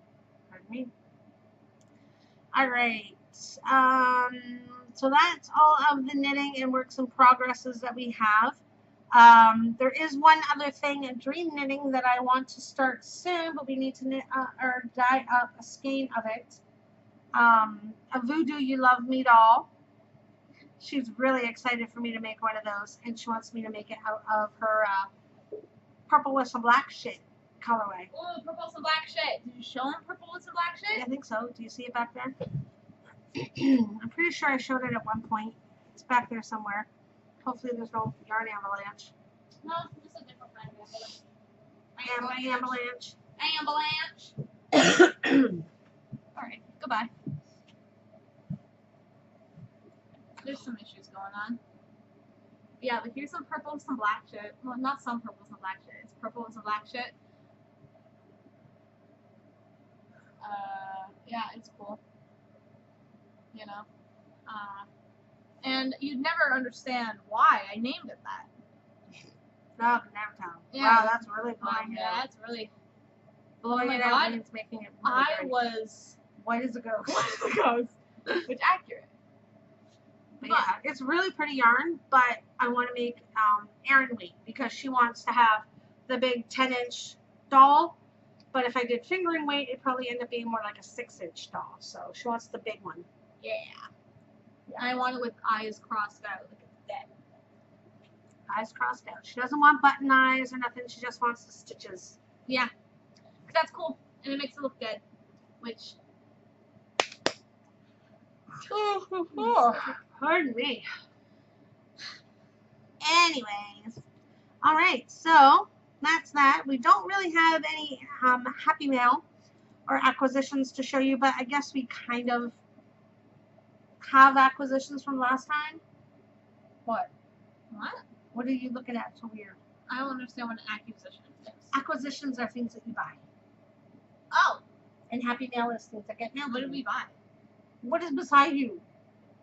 Pardon me. Alright. So that's all of the knitting and works in progresses that we have. There is one other thing in dream knitting that I want to start soon, but we need to knit or dye up a skein of it. A Voodoo You Love Me doll. She's really excited for me to make one of those, and she wants me to make it out of her purple with some black shit colorway. Oh, purple with some black shit. Did you show him purple with some black shit? I think so. Do you see it back there? I'm pretty sure I showed it at one point. It's back there somewhere. Hopefully there's no yarn avalanche. No, just a different kind of Avalanche. Avalanche. Alright, goodbye. There's some issues going on. Yeah, but here's some purple with some black shit. Well, not some purple with some black shit. It's purple with some black shit. Yeah, it's cool. You know? And you'd never understand why I named it that. No, never tell. Yeah. Wow, that's really blowing Yeah, it. that's really... Blowing my it God. out means making it really I bright. was... White as a ghost. Which accurate. But yeah, it's really pretty yarn, but I want to make Erin wait because she wants to have the big 10-inch doll. But if I did fingering weight, it'd probably end up being more like a 6-inch doll. So she wants the big one. Yeah. I want it with eyes crossed out. Look at that. Eyes crossed out. She doesn't want button eyes or nothing. She just wants the stitches. Yeah. 'Cause that's cool. And it makes it look good. Which... Pardon me. Anyways. Alright, so that's that. We don't really have any happy mail or acquisitions to show you, but I guess we kind of have acquisitions from last time. What? What? What are you looking at so weird? I don't understand what an acquisition is. Acquisitions are things that you buy. Oh! And happy mail is things that get mailed. What did we buy? What is beside you?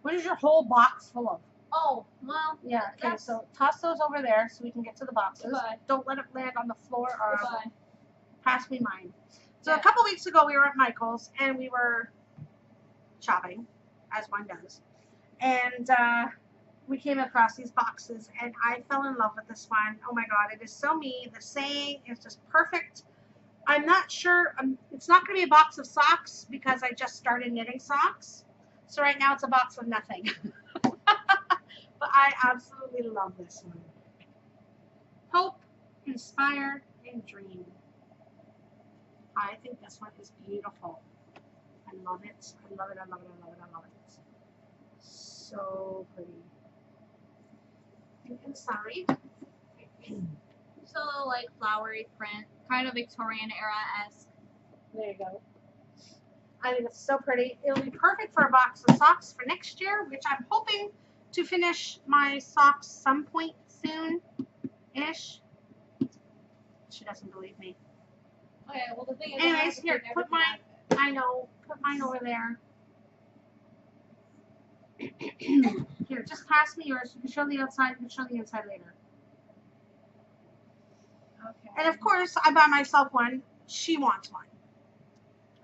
What is your whole box full of? Oh, well... Yeah, okay, That's- so toss those over there so we can get to the boxes. Goodbye. Don't let it land on the floor or Goodbye. pass me mine. So Yeah. a couple weeks ago we were at Michael's and we were shopping, as one does. And we came across these boxes and I fell in love with this one. Oh my god, it is so me. The saying is just perfect. I'm not sure, it's not going to be a box of socks because I just started knitting socks. So right now it's a box of nothing. But I absolutely love this one. Hope, inspire, and dream. I think this one is beautiful. I love it. I love it. I love it. I love it. I love it. So pretty. And inside. So, like, flowery print. Kind of Victorian era-esque. There you go. I think it's so pretty. It'll be perfect for a box of socks for next year, which I'm hoping to finish my socks some point soon-ish. She doesn't believe me. Okay, well, the thing is... Anyways, here, put mine. I know. Put mine over there. Here, just pass me yours. You can show the outside. You can show the inside later. Okay. And of course, I buy myself one. She wants one.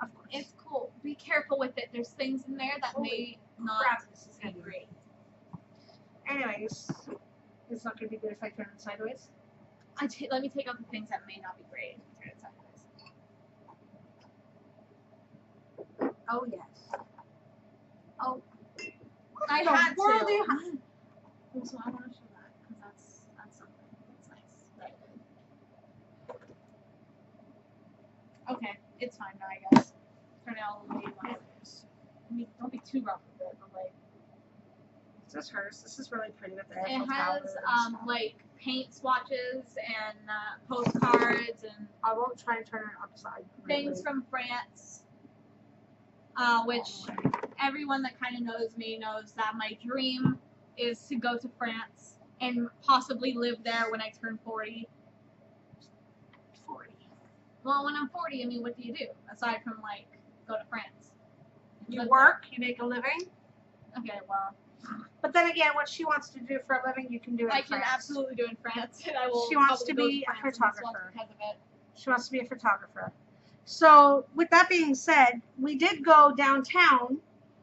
Of course. It's cool. Be careful with it. There's things in there that may not crap, this is be heavy. great. Anyways, it's not going to be good if I turn it sideways. Let me take out the things that may not be great and turn it sideways. Oh, yes. Oh, I the had world to. you have- Also, I want to show that because that's something that's nice. That I did. Okay, it's fine now, I guess. Turn it all the way like this. I mean, don't be too rough with it, but like. This is hers. This is really pretty with the It Eiffel has Tower and stuff. like paint swatches and postcards and I won't try and turn it upside. things from France. Which everyone that kind of knows me knows that my dream is to go to France and possibly live there when I turn 40. 40. Well, when I'm 40, I mean, what do you do aside from like go to France? You Live work, you make a living. there. Okay, well, But then again, what she wants to do for a living, you can do in I can France. absolutely do in France, and I will. She wants probably to go be a France and photographer. because of it. She wants to be a photographer. So, with that being said, we did go downtown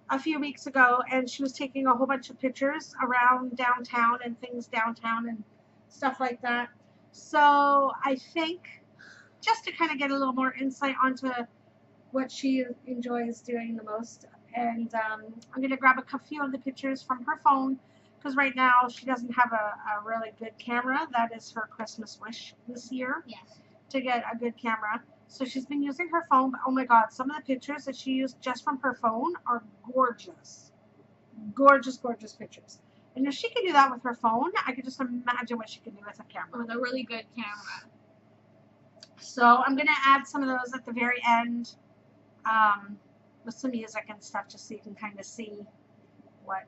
a few weeks ago, and she was taking a whole bunch of pictures around downtown and things downtown and stuff like that. So I think just to kind of get a little more insight onto what she enjoys doing the most. And I'm going to grab a few of the pictures from her phone because right now she doesn't have a really good camera. That is her Christmas wish this year. Yes. To get a good camera. So she's been using her phone, but oh my god, some of the pictures that she used just from her phone are gorgeous. Gorgeous, gorgeous pictures. And if she can do that with her phone, I can just imagine what she can do with a camera. With a really good camera. So I'm going to add some of those at the very end with some music and stuff just so you can kind of see what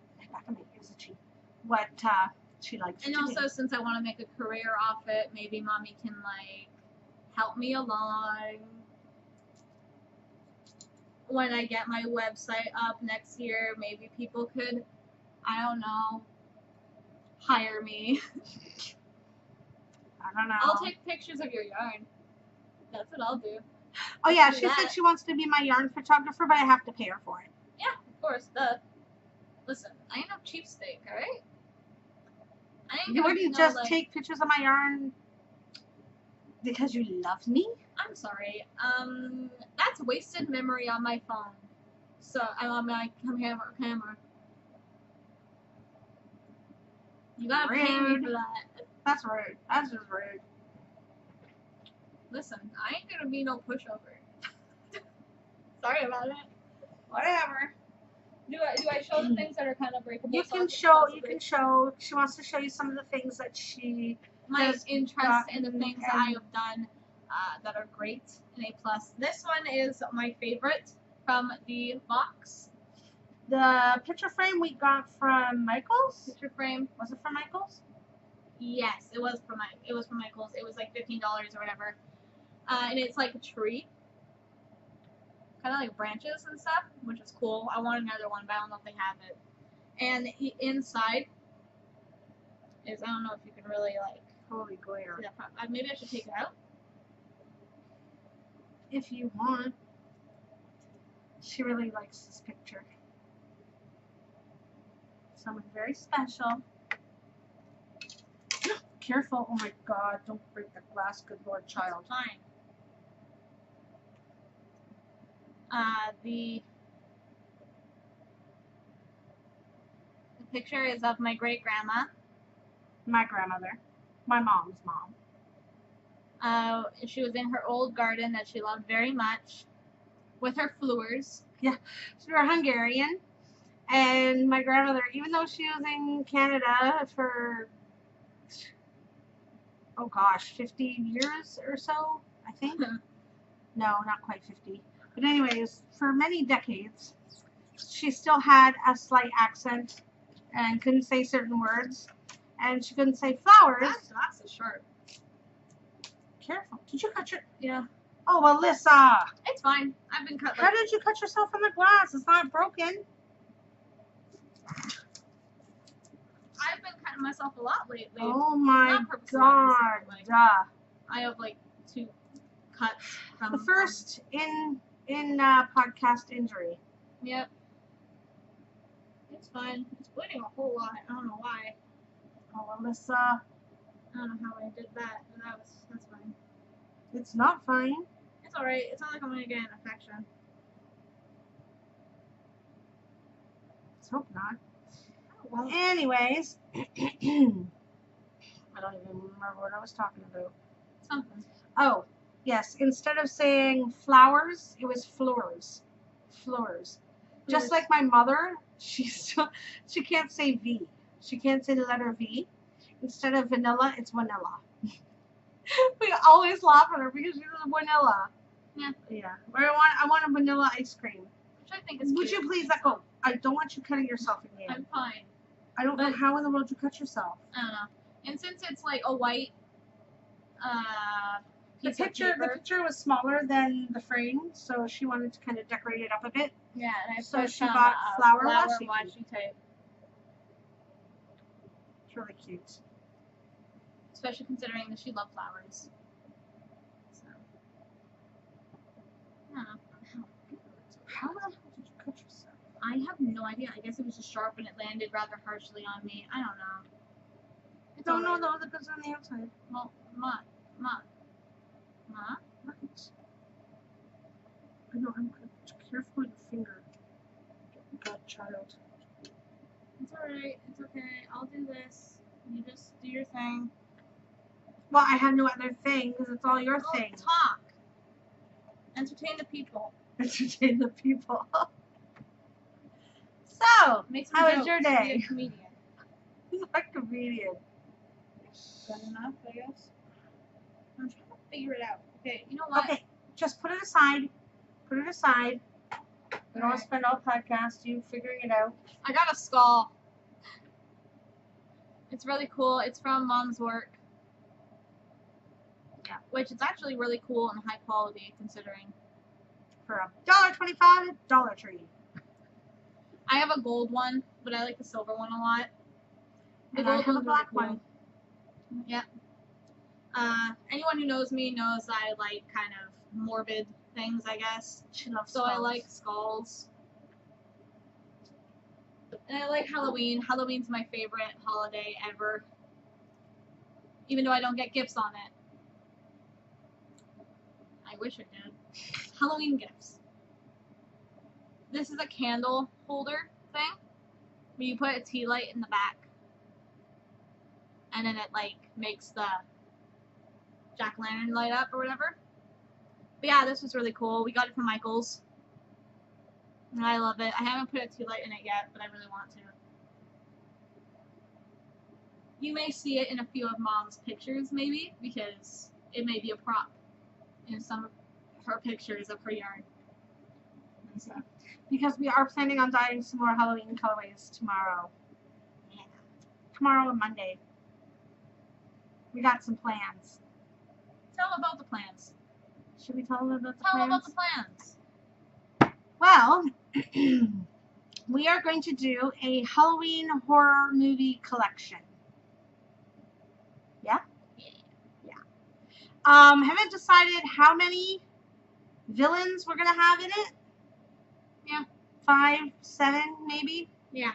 she likes and to also, do. since I want to make a career off it, maybe mommy can like help me along when I get my website up next year. Maybe people could, I don't know, hire me. I don't know. I'll take pictures of your yarn. That's what I'll do. Oh yeah, she said she wants to be my yarn photographer, but I have to pay her for it. Yeah, of course. Duh. Listen, I ain't no cheapskate, alright? You wouldn't just take pictures of my yarn because you love me? I'm sorry. That's wasted memory on my phone. So, I'm on my camera. You gotta pay me for that. That's rude. That's just rude. Listen, I ain't gonna be no pushover. Sorry about it. Whatever. Do I show the things that are kind of breakable? You can show. She wants to show you some of the things that she my interest in the things that I have done that are great in A+. This one is my favorite from the box. The picture frame we got from Michaels. Picture frame. Was it from Michaels? Yes, it was from Michaels. It was like $15 or whatever. And it's like a tree. Kind of like branches and stuff, which is cool. I want another one, but I don't know if they have it. And inside is, I don't know if you can really like. Holy glare. Maybe I should take it out. If you want. She really likes this picture. Someone very special. Careful. Oh my god, don't break the glass, good Lord, child. Fine. The picture is of my great grandma. My grandmother. My mom's mom. She was in her old garden that she loved very much with her flowers. Yeah, so we're Hungarian. And my grandmother, even though she was in Canada for, oh gosh, 50 years or so, I think. No, not quite 50. But anyways, for many decades, she still had a slight accent and couldn't say certain words. And she couldn't say flowers. That's a sharp. Careful. Did you cut your... Yeah. Oh, Alyssa. It's fine. I've been cut. How did you cut yourself on the glass? It's not broken. I've been cutting myself a lot lately. Oh my god. Duh. I have like 2 cuts from the first in podcast injury. Yep. It's fine. It's bleeding a whole lot. I don't know why. Oh, Alyssa. I don't know how I did that, but that's fine. It's not fine. It's alright. It's not like I'm gonna get an infection. Let's hope not. Oh, well. Anyways, I don't even remember what I was talking about. Something. Oh, yes. Instead of saying flowers, it was floors. Floors. Just like my mother, she can't say V. She can't say the letter V. Instead of vanilla, it's vanilla. We always laugh at her because she's vanilla. Yeah. Yeah. I want a vanilla ice cream. Which I think is Would cute. you please let go? I don't want you cutting yourself again. I'm fine. I don't know how in the world you cut yourself. I don't know. And since it's like a white The piece of picture paper, was smaller than the frame, so she wanted to kind of decorate it up a bit. yeah, and I So put she some bought flower washi washi tape. It's really cute. Especially considering that she loved flowers. So, I don't know. How the hell did you cut yourself? I have no idea. I guess it was just sharp and it landed rather harshly on me. I don't know. It's No, alright. that goes on the outside. Well, Ma. Right. I know, I'm careful with your finger. Godchild. It's alright. It's okay. I'll do this. You just do your thing. Well, I have no other thing because it's all your Oh, thing. talk. Entertain the people. Entertain the people. So, Make some how was jokes. your Be a day? comedian. He's a comedian. Good enough, I guess. I'm trying to figure it out. Okay, you know what? Okay, just put it aside. Put it aside. We don't want to spend all podcast you figuring it out. I got a skull. It's really cool. It's from Mom's work. Yeah. Which is actually really cool and high quality considering. For $1.25 at Dollar Tree. I have a gold one, but I like the silver one a lot. The And I gold have a one's black really cool. one. Yep. Anyone who knows me knows I like kind of morbid things, I guess. She loves So I like skulls. And I like Halloween. Halloween's my favorite holiday ever. Even though I don't get gifts on it. I wish I did. Halloween gifts. This is a candle holder thing. Where you put a tea light in the back. And then it like makes the jack-o'-lantern light up or whatever. But yeah, this was really cool. We got it from Michael's. And I love it. I haven't put a tea light in it yet, but I really want to. You may see it in a few of Mom's pictures, maybe, because it may be a prop in some of her pictures of her yarn. And stuff. Because we are planning on dyeing some more Halloween colorways tomorrow. Yeah. Tomorrow and Monday. We got some plans. Tell them about the plans. Should we tell them about the Tell them plans? about the plans. Well, we are going to do a Halloween horror movie collection. Yeah? Yeah. Haven't decided how many villains we're going to have in it. Yeah. 5, 7, maybe. Yeah.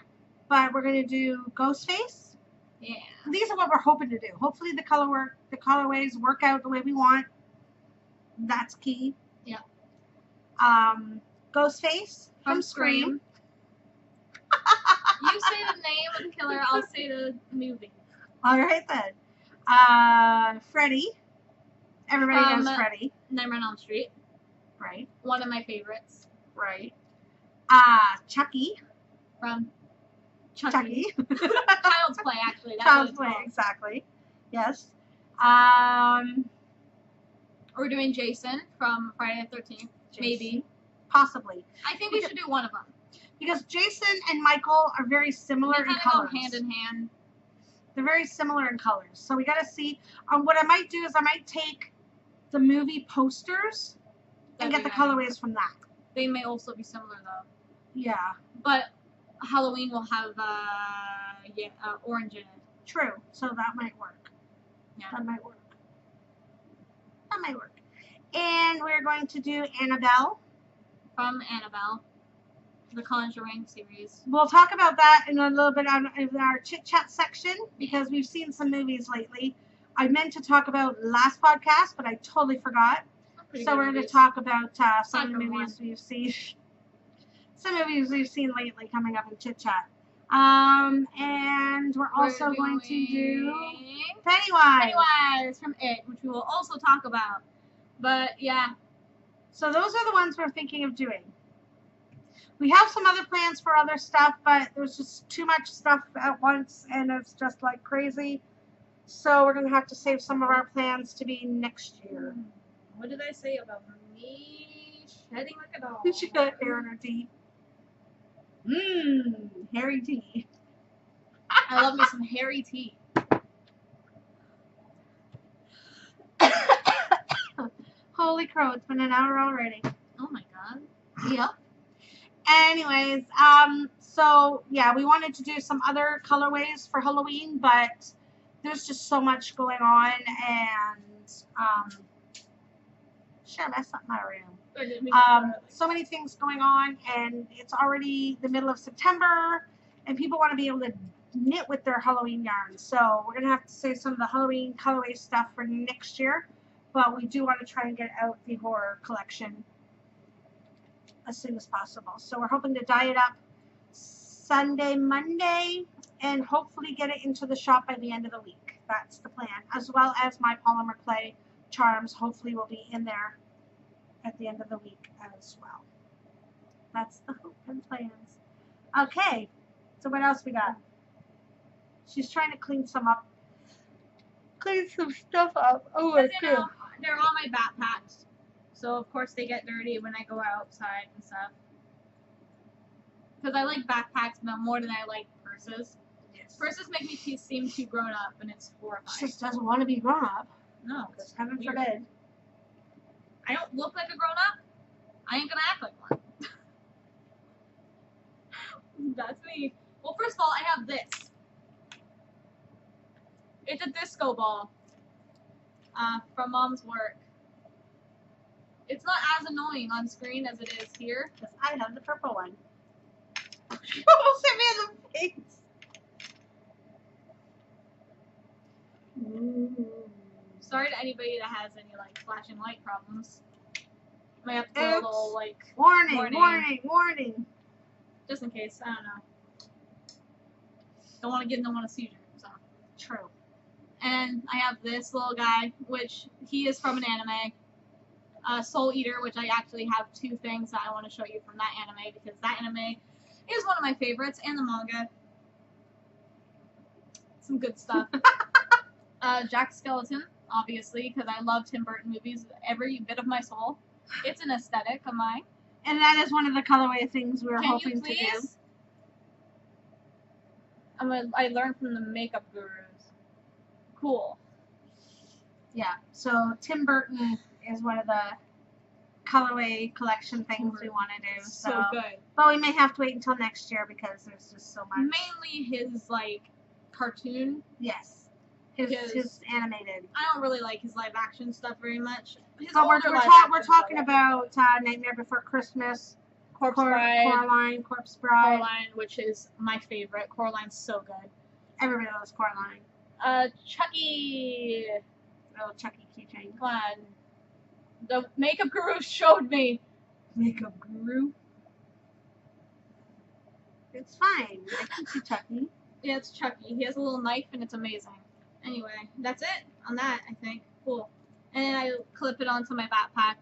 But we're going to do Ghostface. Yeah. These are what we're hoping to do. Hopefully the colorways work out the way we want. That's key. Yeah. Ghostface from Scream. You say the name of the killer, I'll say the movie. All right then. Freddy. Everybody knows Freddy. Nightmare on Elm Street. Right. One of my favorites. Right. Chucky. From Chucky. Child's Play, actually. That's Child's what Play, it's called. exactly. Yes. We're doing Jason from Friday the 13th. Maybe. Possibly. I think we should do one of them. Because Jason and Michael are very similar They in kind of colors. go hand in hand. They're very similar in colors. So we got to see. What I might do is I might take the movie posters and get the colorways from that. They may also be similar though. Yeah. But Halloween will have orange in it. True. So that might work. Yeah. That might work. That might work. And we're going to do Annabelle. From Annabelle. The Conjuring series. We'll talk about that in a little bit in our chit chat section because we've seen some movies lately. I meant to talk about last podcast, but I totally forgot. So we're going to talk about some of the movies we've seen. Some movies we've seen lately coming up in chit chat. And we're also going to do Pennywise. Pennywise from It, which we will also talk about. But yeah. So those are the ones we're thinking of doing. We have some other plans for other stuff, but there's just too much stuff at once, and it's just like crazy. So we're going to have to save some of our plans to be next year. What did I say about me shedding like a dog? She got hair in her teeth. Hairy teeth. I love me some hairy tea. Holy crow, it's been an hour already. Oh my god. Yep. Anyways, so yeah, we wanted to do some other colorways for Halloween, but there's just so much going on, and shit, that's not my room. So many things going on, and it's already the middle of September, and people want to be able to knit with their Halloween yarns. So we're going to have to save some of the Halloween colorway stuff for next year. But we do want to try and get out the horror collection as soon as possible. So we're hoping to dye it up Sunday, Monday, and hopefully get it into the shop by the end of the week. That's the plan. As well as my polymer clay charms hopefully will be in there at the end of the week as well. That's the hope and plans. Okay, so what else we got? She's trying to clean some stuff up. Oh, because, you know, they're on my backpacks. So, of course, they get dirty when I go outside and stuff. Because I like backpacks more than I like purses. Yes. Purses make me seem too grown up, and it's horrifying. She just doesn't want to be grown up. No, Because heaven weird. forbid. I don't look like a grown up. I ain't gonna act like one. That's me. Well, first of all, I have this. It's a disco ball from Mom's work. It's not as annoying on screen as it is here. Because I have the purple one. She almost hit me in the face. Sorry to anybody that has any like flashing light problems. Might have to put a Oops. little like Warning. just in case. I don't know. Don't want to give no one a seizure. So True. and I have this little guy, which he is from an anime. Soul Eater, which I actually have two things that I want to show you from that anime because that anime is one of my favorites, and the manga. Some good stuff. Jack Skeleton, obviously, because I love Tim Burton movies, every bit of my soul. It's an aesthetic of mine. And that is one of the colorway things we were Can hoping you to do. please? I learned from the makeup gurus. Cool. Yeah. So Tim Burton is one of the colorway collection things we want to do. So good. But we may have to wait until next year because there's just so much. Mainly his like cartoon. Yes. Because His animated. I don't really like his live action stuff very much. His But we're older live actions talking are about Nightmare Before Christmas, Corpse Bride, Coraline, Corpse Bride. Coraline, which is my favorite. Coraline's so good. Everybody loves Coraline. Chucky. Little Chucky keychain. Come on. The makeup guru showed me. Makeup guru. It's fine. I can see Chucky. Yeah, it's Chucky. He has a little knife and it's amazing. Anyway, that's it on that, I think. Cool. And then I clip it onto my backpack.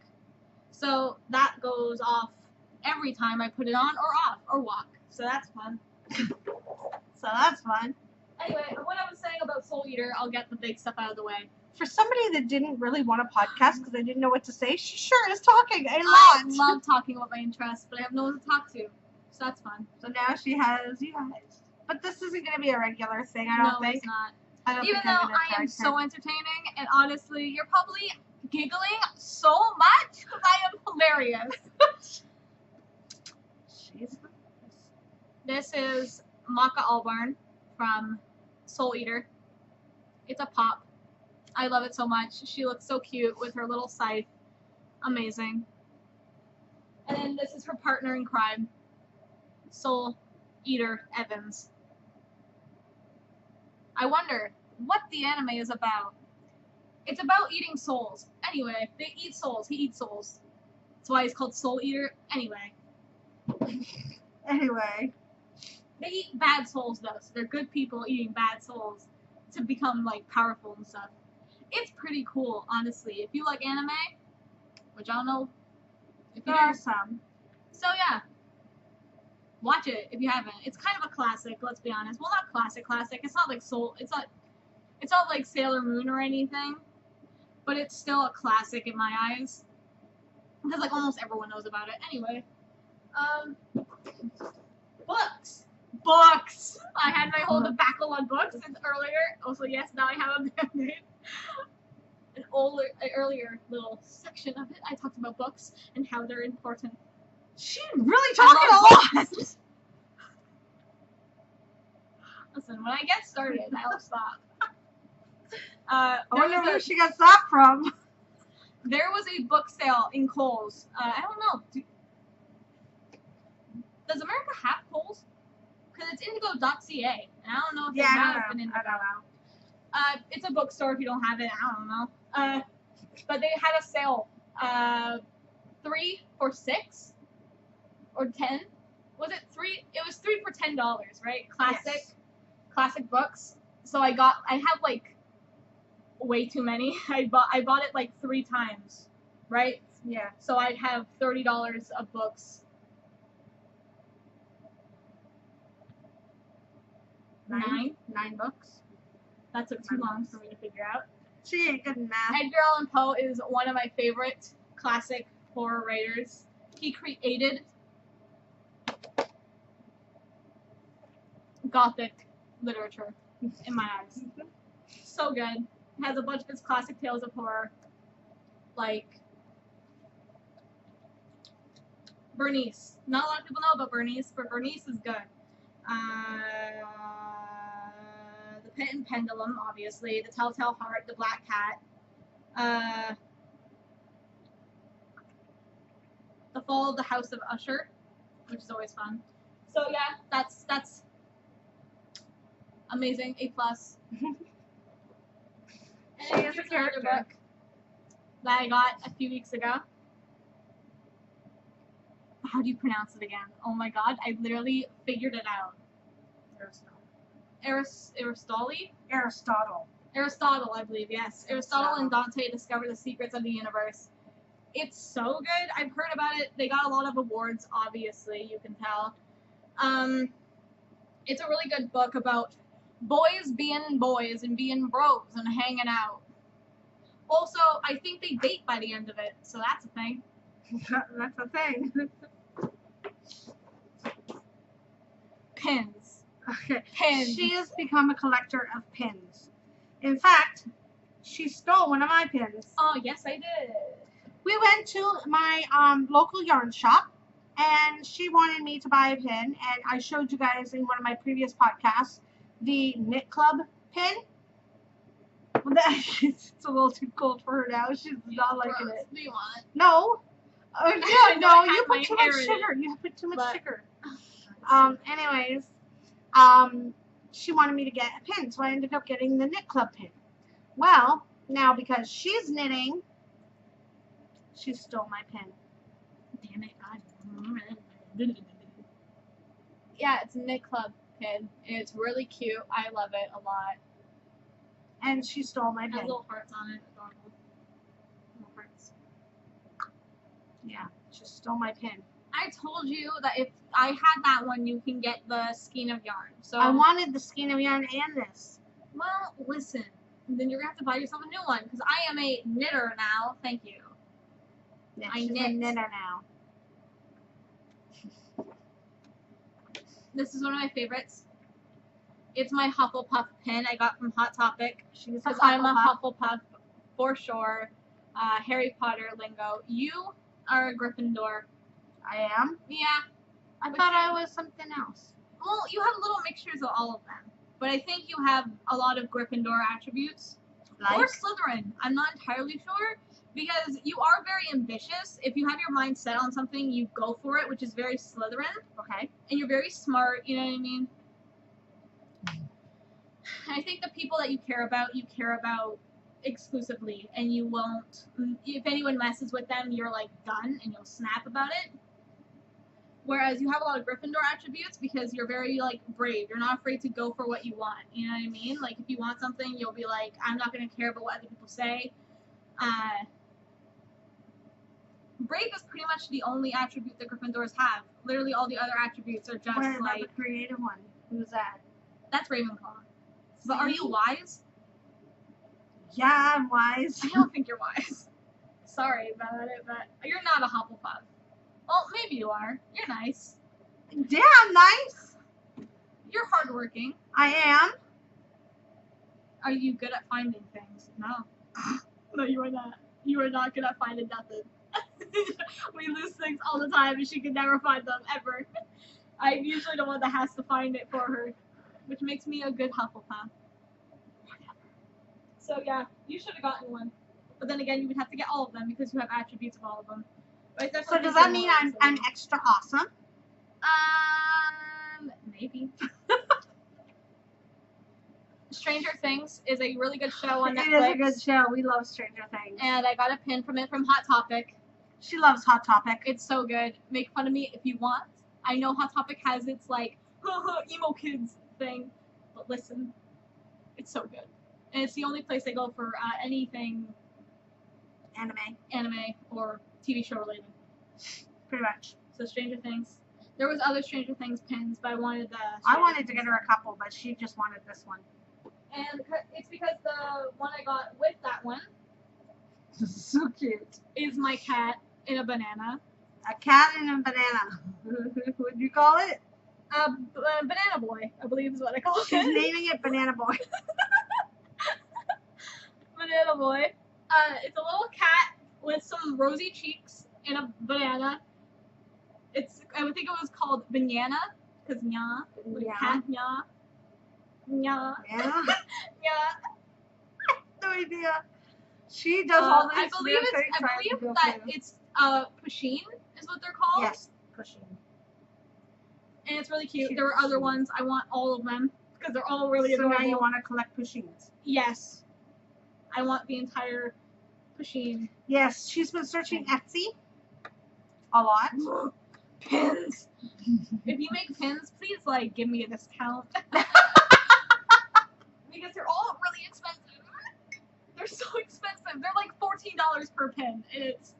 So that goes off every time I put it on or off or walk. So that's fun. So that's fun. Anyway, what I was saying about Soul Eater, I'll get the big stuff out of the way. For somebody that didn't really want a podcast because I didn't know what to say, she sure is talking a I lot. love talking about my interests, but I have no one to talk to. So that's fun. So now she has you guys. But this isn't going to be a regular thing, I don't No, think. it's not. I don't Even think though I'm gonna I am tag so her. entertaining, and honestly, you're probably giggling so much because I am hilarious. She's This is Maka Albarn from Soul Eater. It's a pop. I love it so much. She looks so cute with her little scythe. Amazing. And then this is her partner in crime, Soul Eater Evans. I wonder what the anime is about. It's about eating souls. Anyway, they eat souls. He eats souls. That's why he's called Soul Eater. Anyway. Anyway. They eat bad souls, though, so they're good people eating bad souls to become, like, powerful and stuff. It's pretty cool, honestly. If you like anime, which I don't know if you There are do. some. So, yeah. Watch it if you haven't. It's kind of a classic, let's be honest. Well, not classic. It's not like it's not like Sailor Moon or anything. But it's still a classic in my eyes. Because, like, almost everyone knows about it. Anyway. Books. Books! I had my whole debacle on books since earlier. Also, yes, now I have a band-aid. An earlier little section of it, I talked about books and how they're important. She's really talking a lot. Listen, when I get started, I'll stop. I wonder where she got that from. There was a book sale in Kohl's. I don't know. Does America have Kohl's? Because it's indigo.ca, and I don't know if they Yeah, I have don't an know. indigo. I don't know. It's a bookstore. If you don't have it, I don't know. But they had a sale. 3 for $6 or 10. Was it 3? It was 3 for $10, right? Classic books. So I have like way too many. I bought it like 3 times, right? Yeah. So I'd have $30 of books. 9 books. That took too long for me to figure out. She ain't good in math. Edgar Allan Poe is one of my favorite classic horror writers. He created Gothic literature in my eyes. So good. Has a bunch of his classic tales of horror, like Bernice. Not a lot of people know about Bernice, but Bernice is good. The Pit and Pendulum, obviously. The Telltale Heart, The Black Cat. The Fall of the House of Usher, which is always fun. So yeah, that's amazing. A+. She is a character. Book that I got a few weeks ago. How do you pronounce it again? Oh my god, I literally figured it out. Aristotle, I believe, yes. Aristotle and Dante discover the secrets of the universe. It's so good. I've heard about it. They got a lot of awards, obviously, you can tell. It's a really good book about boys being boys and being bros and hanging out. Also, I think they date by the end of it, so that's a thing. That's a thing. Pins. Okay. Pins. She has become a collector of pins. In fact, she stole one of my pins. Oh, yes, I did. We went to my local yarn shop, and she wanted me to buy a pin, and I showed you guys in one of my previous podcasts the Knit Club pin. It's a little too cold for her now. She's not liking it. Do you want it? No. Yeah, no, you put too much sugar. You put too much sugar. Anyways, she wanted me to get a pin, so I ended up getting the Knit Club pin. Well, now because she's knitting, she stole my pin. Damn it, God. Yeah, it's a Knit Club pin. It's really cute. I love it a lot. And she stole my It pin. has little hearts on it. Adorable. Little hearts. Yeah, she stole my pin. I told you that if I had that one, you can get the Skein of yarn. So I wanted the Skein of yarn and this. Well, listen. Then you're going to have to buy yourself a new one, because I am a knitter now. Thank you. Yeah, I she's knit. a knitter now. This is one of my favorites. It's my Hufflepuff pin I got from Hot Topic. Because I'm a Hufflepuff for sure. Harry Potter lingo. You are a Gryffindor. I am? Yeah. I thought I was something else. Well, you have little mixtures of all of them. But I think you have a lot of Gryffindor attributes. Like? Or Slytherin. I'm not entirely sure. Because you are very ambitious. If you have your mind set on something, you go for it, which is very Slytherin. Okay. And you're very smart, you know what I mean? I think the people that you care about exclusively, and you won't, if anyone messes with them, you're like done, and you'll snap about it. Whereas you have a lot of Gryffindor attributes because you're very like brave. You're not afraid to go for what you want, you know what I mean? Like if you want something, you'll be like, I'm not going to care about what other people say. Brave is pretty much the only attribute that Gryffindors have. Literally all the other attributes are just What about like... the creative one? Who's that? That's Ravenclaw. But are you wise? Yeah, I'm wise. I don't think you're wise. Sorry about it, but you're not a Hufflepuff. Well, maybe you are. You're nice. Yeah, I'm nice. You're hardworking. I am. Are you good at finding things? No. No, you are not. You are not good at finding nothing. We lose things all the time and she can never find them, ever. I'm usually the one that has to find it for her, which makes me a good Hufflepuff. So yeah, you should have gotten one. But then again, you would have to get all of them because you have attributes of all of them. But So does that mean I'm extra awesome? Maybe. Stranger Things is a really good show on Netflix. It is a good show. We love Stranger Things. And I got a pin from it from Hot Topic. She loves Hot Topic. It's so good. Make fun of me if you want. I know Hot Topic has its like emo kids thing, but listen, it's so good. And it's the only place I go for anything anime or TV show related. Pretty much. So Stranger Things. There was other Stranger Things pins, but I wanted the. I wanted to get her a couple, but she just wanted this one. And it's because the one I got with that one So cute. is my cat in a banana. A cat and a banana. What do you call it? Banana Boy, I believe is what I call it. She's naming it Banana Boy. Banana Boy. It's a little cat with some rosy cheeks and a banana. I would think it was called Banana, because nya, like cat nya. Nya. Yeah. Yeah. No idea. She does all these I believe that it's Pusheen is what they're called. Yes, Pusheen. And it's really cute. There were other ones. I want all of them because they're all really So adorable. now you want to collect Pusheens? Yes. I want the entire Pusheen. Yes, she's been searching Etsy a lot. Pins. If you make pins, please like give me a discount. Because they're all really expensive. They're so expensive. They're like $14 per pin.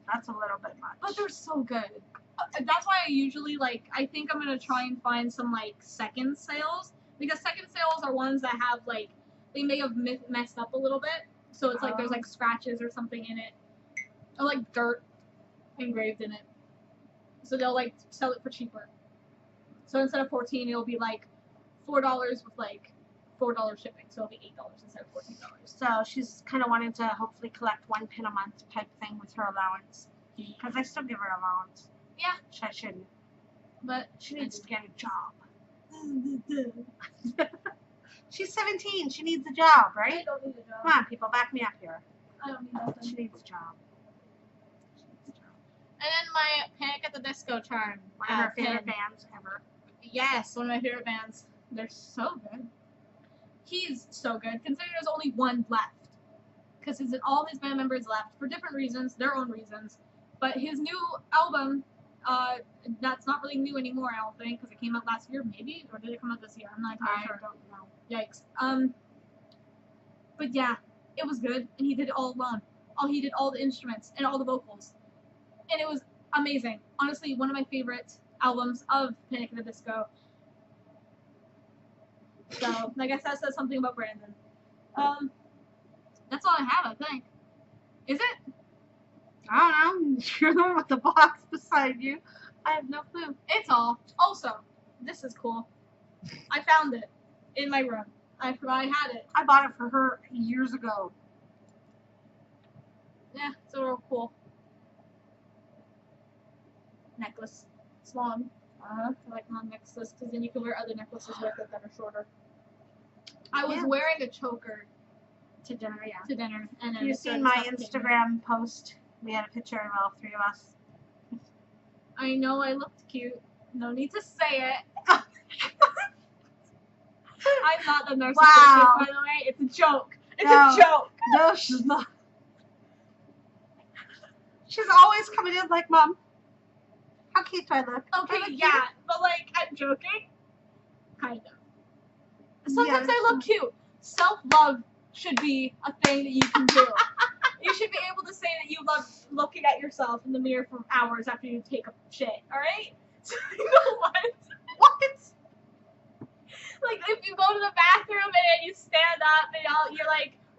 That's a little bit much. But they're so good. That's why I usually I think I'm gonna try and find some second sales, because second sales are ones that have they may have messed up a little bit, so it's there's scratches or something in it, or dirt engraved in it, so they'll sell it for cheaper. So instead of $14, it'll be $4 with $4 shipping, so it'll be $8 instead of $14. So she's kind of wanting to hopefully collect 1 pin a month type thing with her allowance, because I still give her allowance. Yeah. Which I shouldn't. But she needs to get a job. She's 17. She needs a job, right? I don't need a job. Come on, people, back me up here. I don't need nothing. She needs a job. And then my Panic at the Disco charm. One of her favorite bands ever. Yes, one of my favorite bands. They're so good. He's so good, considering there's only one left. Because all his band members left for different reasons, their own reasons. But his new album, that's not really new anymore, I don't think, because it came out last year, maybe? Or did it come out this year? I'm not entirely sure. I don't know. Yikes. But yeah, it was good, and he did it all alone. He did all the instruments and all the vocals. And it was amazing. Honestly, one of my favorite albums of Panic at the Disco. So, I guess that says something about Brandon. That's all I have, I think. Is it? I don't know. You're the one with the box beside you. I have no clue. It's all. Also, this is cool. I found it in my room. I had it. I bought it for her years ago. Yeah, it's a real cool necklace. It's long. I like long necklaces because then you can wear other necklaces with it that are shorter. I was wearing a choker to dinner, yeah. To dinner, and then you've seen my Instagram post. We had a picture of all 3 of us. I know I looked cute. No need to say it. I'm not the narcissist, by the way. It's a joke. It's a joke. No, she's not. She's always coming in like, Mom, how cute do I look? Okay, yeah, but I'm joking. Kind of. Sometimes I look cute. Self-love should be a thing that you can do. You should be able to say that you love looking at yourself in the mirror for hours after you take a shit, alright? So, you know what? What? If you go to the bathroom and then you stand up and you're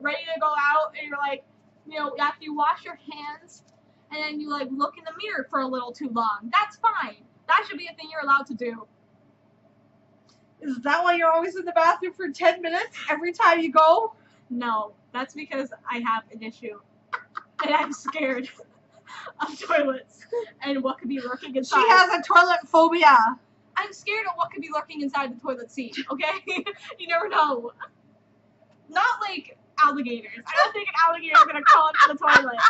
ready to go out and you're after you wash your hands and then you look in the mirror for a little too long. That's fine. That should be a thing you're allowed to do. Is that why you're always in the bathroom for 10 minutes every time you go? No, that's because I have an issue. And I'm scared of toilets and what could be lurking inside. She has a toilet phobia. I'm scared of what could be lurking inside the toilet seat, okay? You never know. Not alligators. I don't think an alligator is going to crawl into the toilet.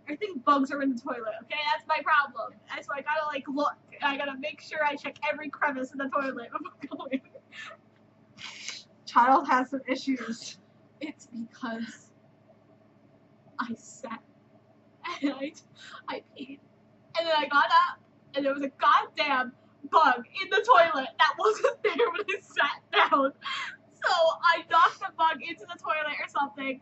I think bugs are in the toilet, okay? That's my problem. So I gotta look. I gotta make sure I check every crevice in the toilet before going. child has some issues. It's because I sat and I peed, and then I got up, and there was a goddamn bug in the toilet that wasn't there when I sat down. So I knocked the bug into the toilet or something,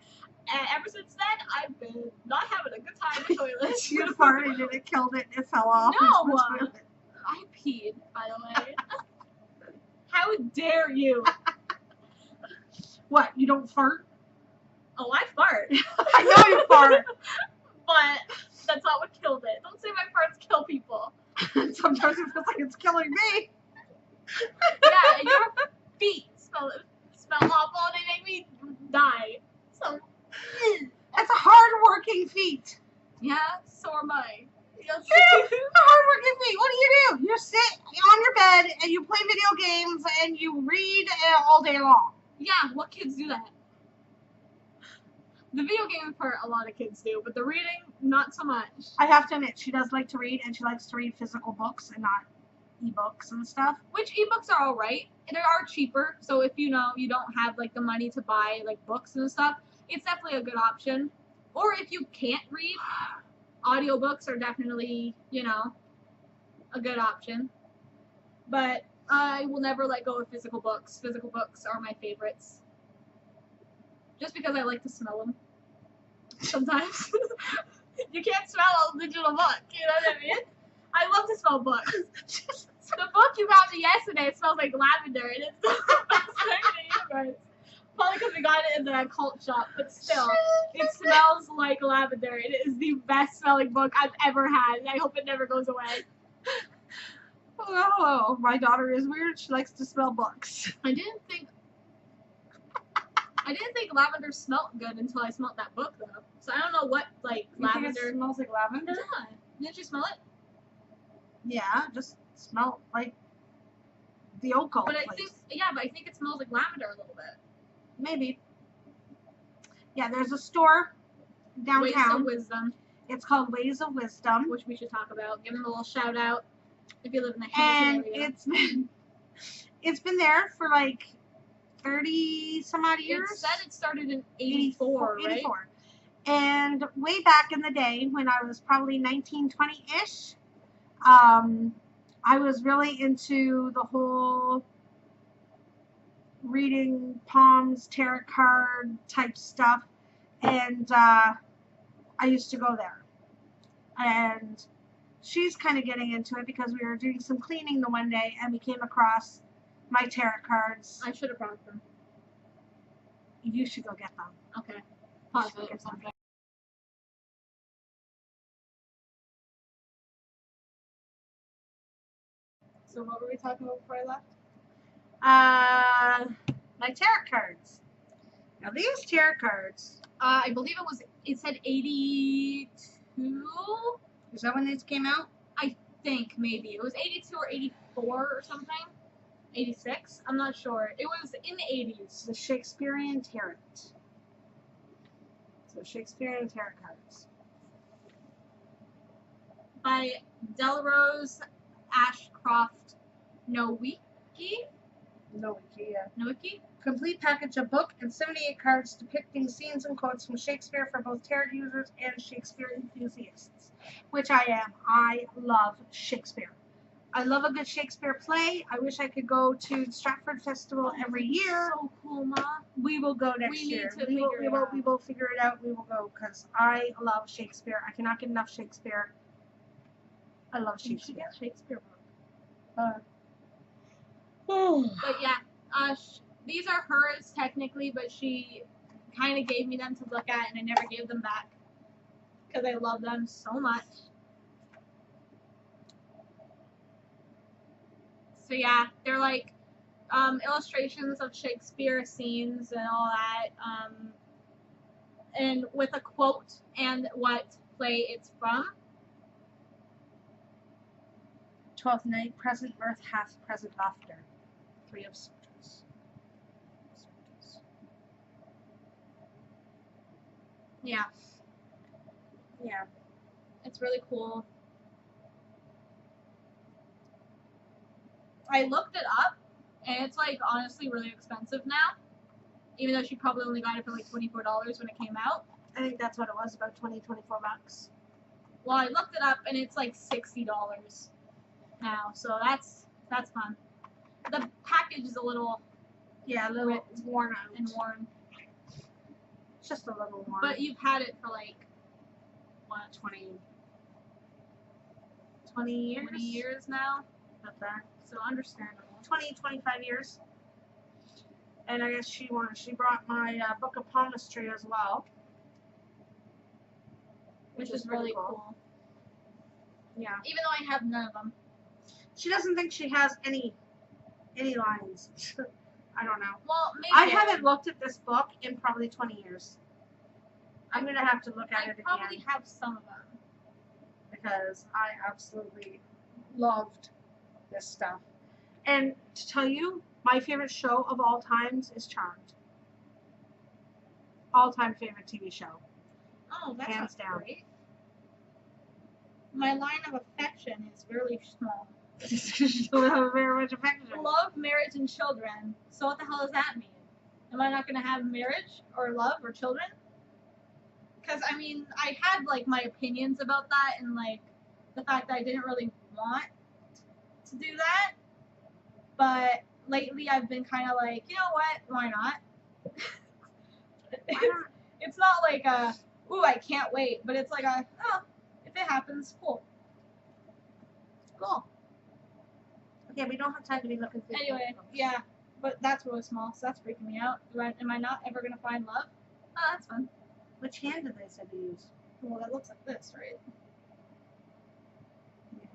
and ever since then I've been not having a good time in the toilet. You farted and it killed it and it fell off. No! into the toilet. I peed, by the way. How dare you? What? You don't fart? Oh, I fart. I know you fart. But that's not what killed it. Don't say my farts kill people. Sometimes it feels like it's killing me. Yeah, and your feet smell awful and they make me die. So, That's a hard-working feat. yeah, so am I. A hard-working feat. What do? You sit on your bed and you play video games and you read all day long. Yeah, what kids do that? The video game part, a lot of kids do, but the reading, not so much. I have to admit, she does like to read, and she likes to read physical books and not ebooks and stuff. Which ebooks are alright. They are cheaper, so if you know you don't have like the money to buy like books and stuff, it's definitely a good option. Or if you can't read, audiobooks are definitely, you know, a good option. But I will never let go of physical books. Physical books are my favorites. Just because I like to smell them. Sometimes. You can't smell a digital book, you know what I mean? I love to smell books. The book you got me yesterday, it smells like lavender, and it's the best thing in the universe. Probably because we got it in the cult shop, but still, it smells like lavender. It is the best smelling book I've ever had, and I hope it never goes away. Oh, my daughter is weird. She likes to smell books. I didn't think lavender smelled good until I smelled that book, though. So I don't know what, like, You think lavender. it smells like lavender? Yeah. Didn't you smell it? Yeah, just smell like the oak But I place. think, yeah, but I think it smells like lavender a little bit. Maybe. Yeah, there's a store downtown. Ways of Wisdom, It's called Ways of Wisdom. which we should talk about. Give them a little shout out if you live in the And Hamilton area. it's been there for like 30 some odd years. It said it started in 84, right? 84. And way back in the day when I was probably 19, 20-ish, I was really into the whole reading palms, tarot card type stuff. And I used to go there. And she's kind of getting into it because we were doing some cleaning the one day and we came across my tarot cards. I should have brought them. You should go get them. Okay. Pause it or something. So what were we talking about before I left? My tarot cards. Now these tarot cards. I believe it said 82? Is that when these came out? I think maybe. It was 82 or 84 or something. 86? I'm not sure. It was in the 80s. The Shakespearean Tarot. So Shakespearean tarot cards. By Delrose Ashcroft Nowicki? Nowicki? Complete package of book and 78 cards depicting scenes and quotes from Shakespeare for both tarot users and Shakespeare enthusiasts, which I am. I love Shakespeare. I love a good Shakespeare play. I wish I could go to Stratford Festival every year. So cool, Ma. We will go next year. We will figure it out. We will go because I love Shakespeare. I cannot get enough Shakespeare. I love Shakespeare. You should get Shakespeare book. But yeah, these are hers technically, but she kind of gave me them to look at, and I never gave them back because I love them so much. So yeah, they're like illustrations of Shakespeare scenes and all that, and with a quote and what play it's from. 12th night, present mirth hath present laughter. 3 of Swords. Yeah. Yeah. It's really cool. I looked it up, and it's like honestly really expensive now. even though she probably only got it for like $24 when it came out. I think that's what it was, about 24 bucks. Well, I looked it up and it's like $60 now, so that's fun. The package is a little worn out. and worn, It's just a little worn. but you've had it for like what, 20 years? 20 years now, About that. so understandable. 25 years. And I guess she brought my book of palmistry as well. Which is really cool. Yeah. Even though I have none of them. She doesn't think she has any lines. I don't know. Well, maybe I haven't looked at this book in probably 20 years. I'm going to have to look at it I probably again. have some of them. Because I absolutely loved this stuff. And to tell you, my favorite show of all times is Charmed. All-time favorite TV show. Oh, that's Hands down. great. My line of affection is really small. You don't have very much affection. Love, marriage, and children. So what the hell does that mean? Am I not going to have marriage or love or children? Because, I mean, I had, like, my opinions about that and, like, the fact that I didn't really want to do that. But lately I've been kind of like, you know what? Why not? It's not like a, ooh, I can't wait. But it's like a, oh, if it happens, cool. Cool. Yeah, we don't have time to be looking through. Anyway, yeah. But that's really small, so that's freaking me out. Am I not ever going to find love? Oh, that's fun. Which hand did they say to use? Well, that looks like this, right? Yeah.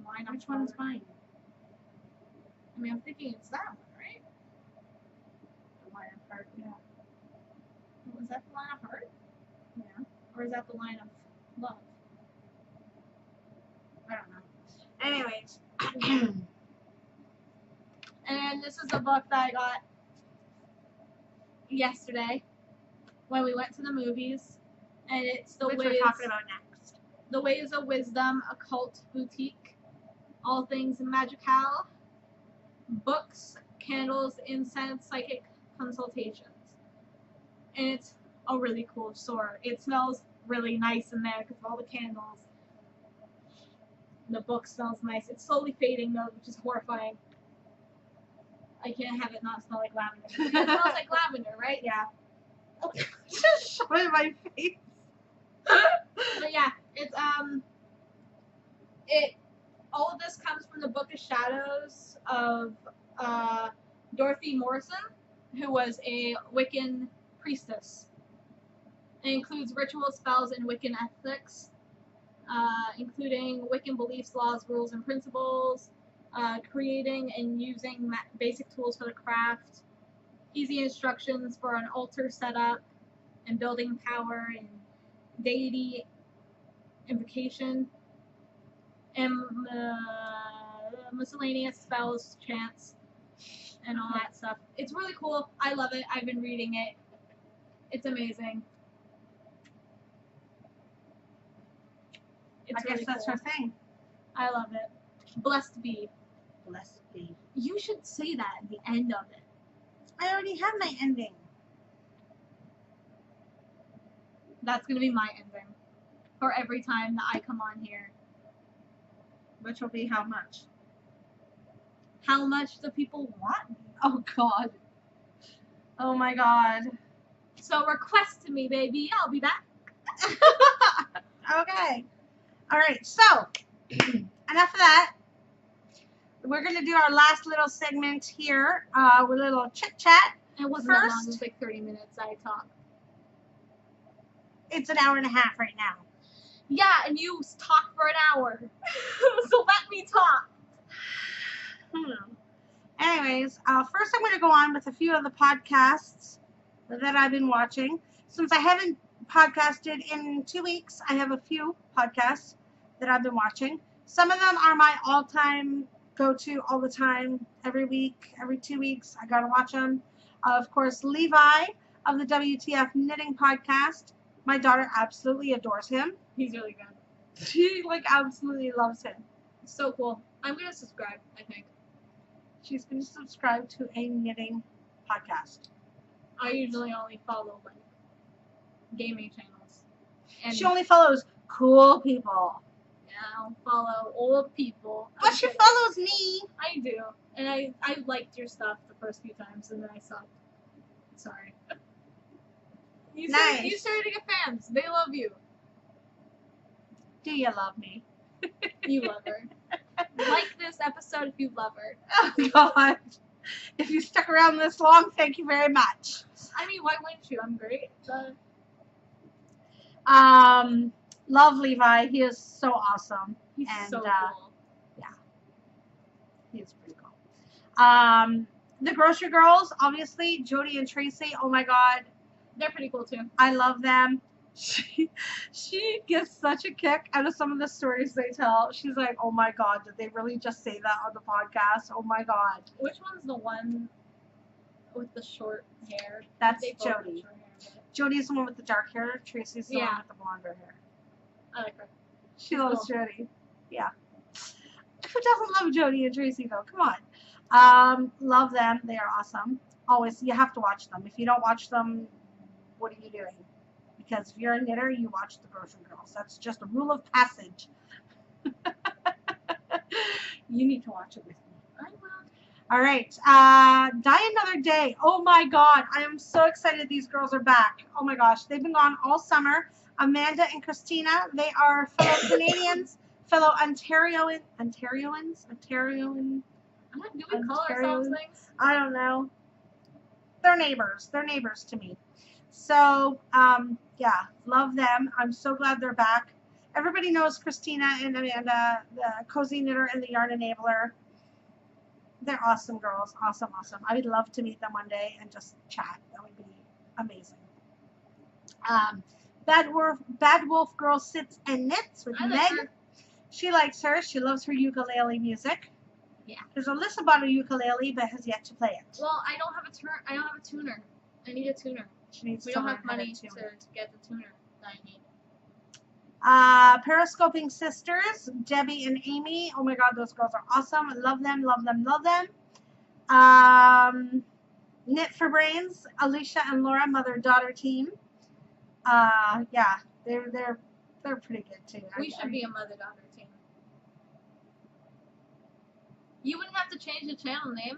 Line up Which one's hard. mine? I mean, I'm thinking it's that one, right? The line of heart, yeah. Was that the line of heart? Yeah. Or is that the line of love? I don't know. Anyways. And this is a book that I got yesterday when we went to the movies, and it's Which we're talking about next. The Ways of Wisdom Occult Boutique, all things magical, books, candles, incense, psychic consultations. And it's a really cool store. It smells really nice in there because of all the candles. The book smells nice. It's slowly fading though, which is horrifying. I can't have it not smell like lavender. It smells like lavender, right? Yeah. Okay. Just show it in my face. But yeah, it's all of this comes from the Book of Shadows of Dorothy Morrison, who was a Wiccan priestess. It includes ritual spells and Wiccan ethics, including Wiccan beliefs, laws, rules, and principles, creating and using basic tools for the craft, easy instructions for an altar setup, and building power and deity invocation, and miscellaneous spells, chants, and all that stuff. It's really cool. I love it. I've been reading it. It's amazing. It's I guess really that's cool. her thing. I love it. Blessed be. Blessed be. You should say that at the end of it. I already have my ending. That's going to be my ending for every time that I come on here. Which will be how much? How much do people want me? Oh, God. Oh, my God. So request to me, baby. I'll be back. Okay. All right. So, enough of that. We're going to do our last little segment here with a little chit-chat. It wasn't that long. It First, was like 30 minutes I talked. it's an hour and a half right now. Yeah, and you talk for an hour. So let me talk. Anyways, first I'm going to go on with a few of the podcasts that I've been watching. Since I haven't podcasted in 2 weeks, I have a few podcasts that I've been watching. Some of them are my all-time go-to all the time, every week, every 2 weeks. I got to watch them. Of course, Levi of the WTF Knitting podcast. My daughter absolutely adores him. He's really good. She, absolutely loves him. So cool. I'm going to subscribe, I think. She's been subscribed to a knitting podcast. I usually only follow like gaming channels. And She only follows cool people. yeah, I don't follow old people. But she follows me. I do. And I liked your stuff the first few times and then I sucked. Sorry. You Nice. started to get fans. They love you. Do you love me? You love her. Like this episode if you love her. Oh, God. If you stuck around this long, thank you very much. I mean, why wouldn't you? I'm great. But Love Levi. He is so awesome. he's And, so cool. He is pretty cool. The grocery girls, obviously, Jodi and Tracie. Oh my God. They're pretty cool too. I love them. She gets such a kick out of some of the stories they tell. She's like, oh my God, did they really just say that on the podcast? Oh my God. Which one's the one with the short hair? That's They both have Jodi. short hair, but Jodi's the one with the dark hair. Tracie's the one Yeah. with the blonder hair. I like her. She loves Jodi. Yeah. Who doesn't love Jodi and Tracie though? Come on. Love them. They are awesome. Always, you have to watch them. If you don't watch them, what are you doing? Because if you're a knitter, you watch the grocery girls. That's just a rule of passage. You need to watch it with me. I will. All right. Die Another Day. Oh my God. I am so excited these girls are back. Oh my gosh. They've been gone all summer. Amanda and Christina, they are fellow Canadians, fellow Ontarians. Do we call ourselves things? I don't know. They're neighbors. They're neighbors to me. So, yeah, love them. I'm so glad they're back. Everybody knows Christina and Amanda, the Cozy Knitter and the Yarn Enabler. They're awesome girls. Awesome, awesome. I would love to meet them one day and just chat. That would be amazing. Bad Wolf Girl Sits and Knits with I like Meg. her. She likes her. She loves her ukulele music. Yeah. There's Alyssa bought a ukulele but has yet to play it. Well, I don't have a tuner. I need a tuner. She needs We to don't learn have how to money tune to it. get the tuner that I need. Periscoping sisters, Debby and Amy. Oh my God, those girls are awesome. Love them, love them, love them. Knit for Brains, Alisha and Laura, mother-daughter team. Yeah, they're pretty good too. We should be a mother-daughter team. You wouldn't have to change the channel name.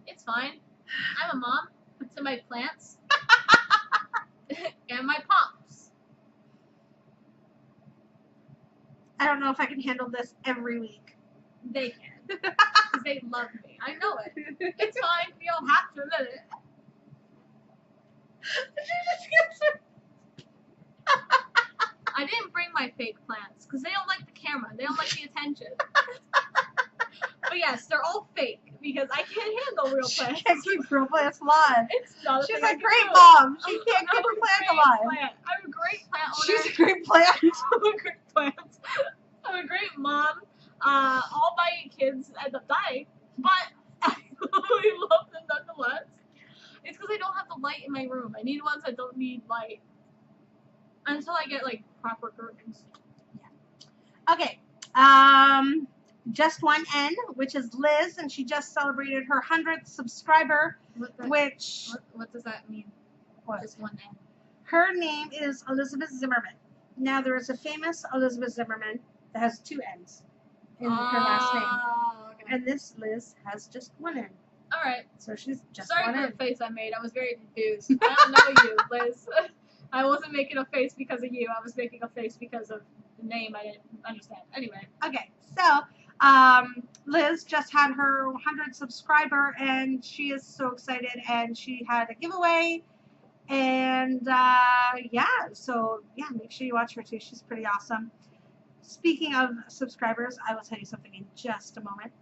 It's fine. I'm a mom to my plants and my pops. I don't know if I can handle this every week. They can. Because they love me. I know it. It's fine. You don't have to admit it. I didn't bring my fake plants because they don't like the camera. They don't like the attention. But yes, they're all fake because I can't handle real She plants. can't keep real plants alive. It's not She's thing I a can great do. mom. She can't I'm keep a her plant great alive. plant. I'm a great plant owner. She's a great plant. I'm a great plant. I'm a great mom. All my kids end up dying, but I really love them nonetheless. It's because I don't have the light in my room. I need ones that don't need light until I get like proper curtains. Okay. Just One N, which is Liz, and she just celebrated her 100th subscriber, which What does that mean? what? Just one name. Her name is Elizabeth Zimmerman. Now there is a famous Elizabeth Zimmerman that has 2 N's in her last name, Okay. and this Liz has just 1 N. All right. So she's just Sorry 1 for N. the face I made. I was very confused. I don't know you, Liz. I wasn't making a face because of you. I was making a face because of the name I didn't understand. Anyway. Okay, so Liz just had her 100th subscriber, and she is so excited, and she had a giveaway, and yeah, so yeah, make sure you watch her too. She's pretty awesome. Speaking of subscribers, I will tell you something in just a moment.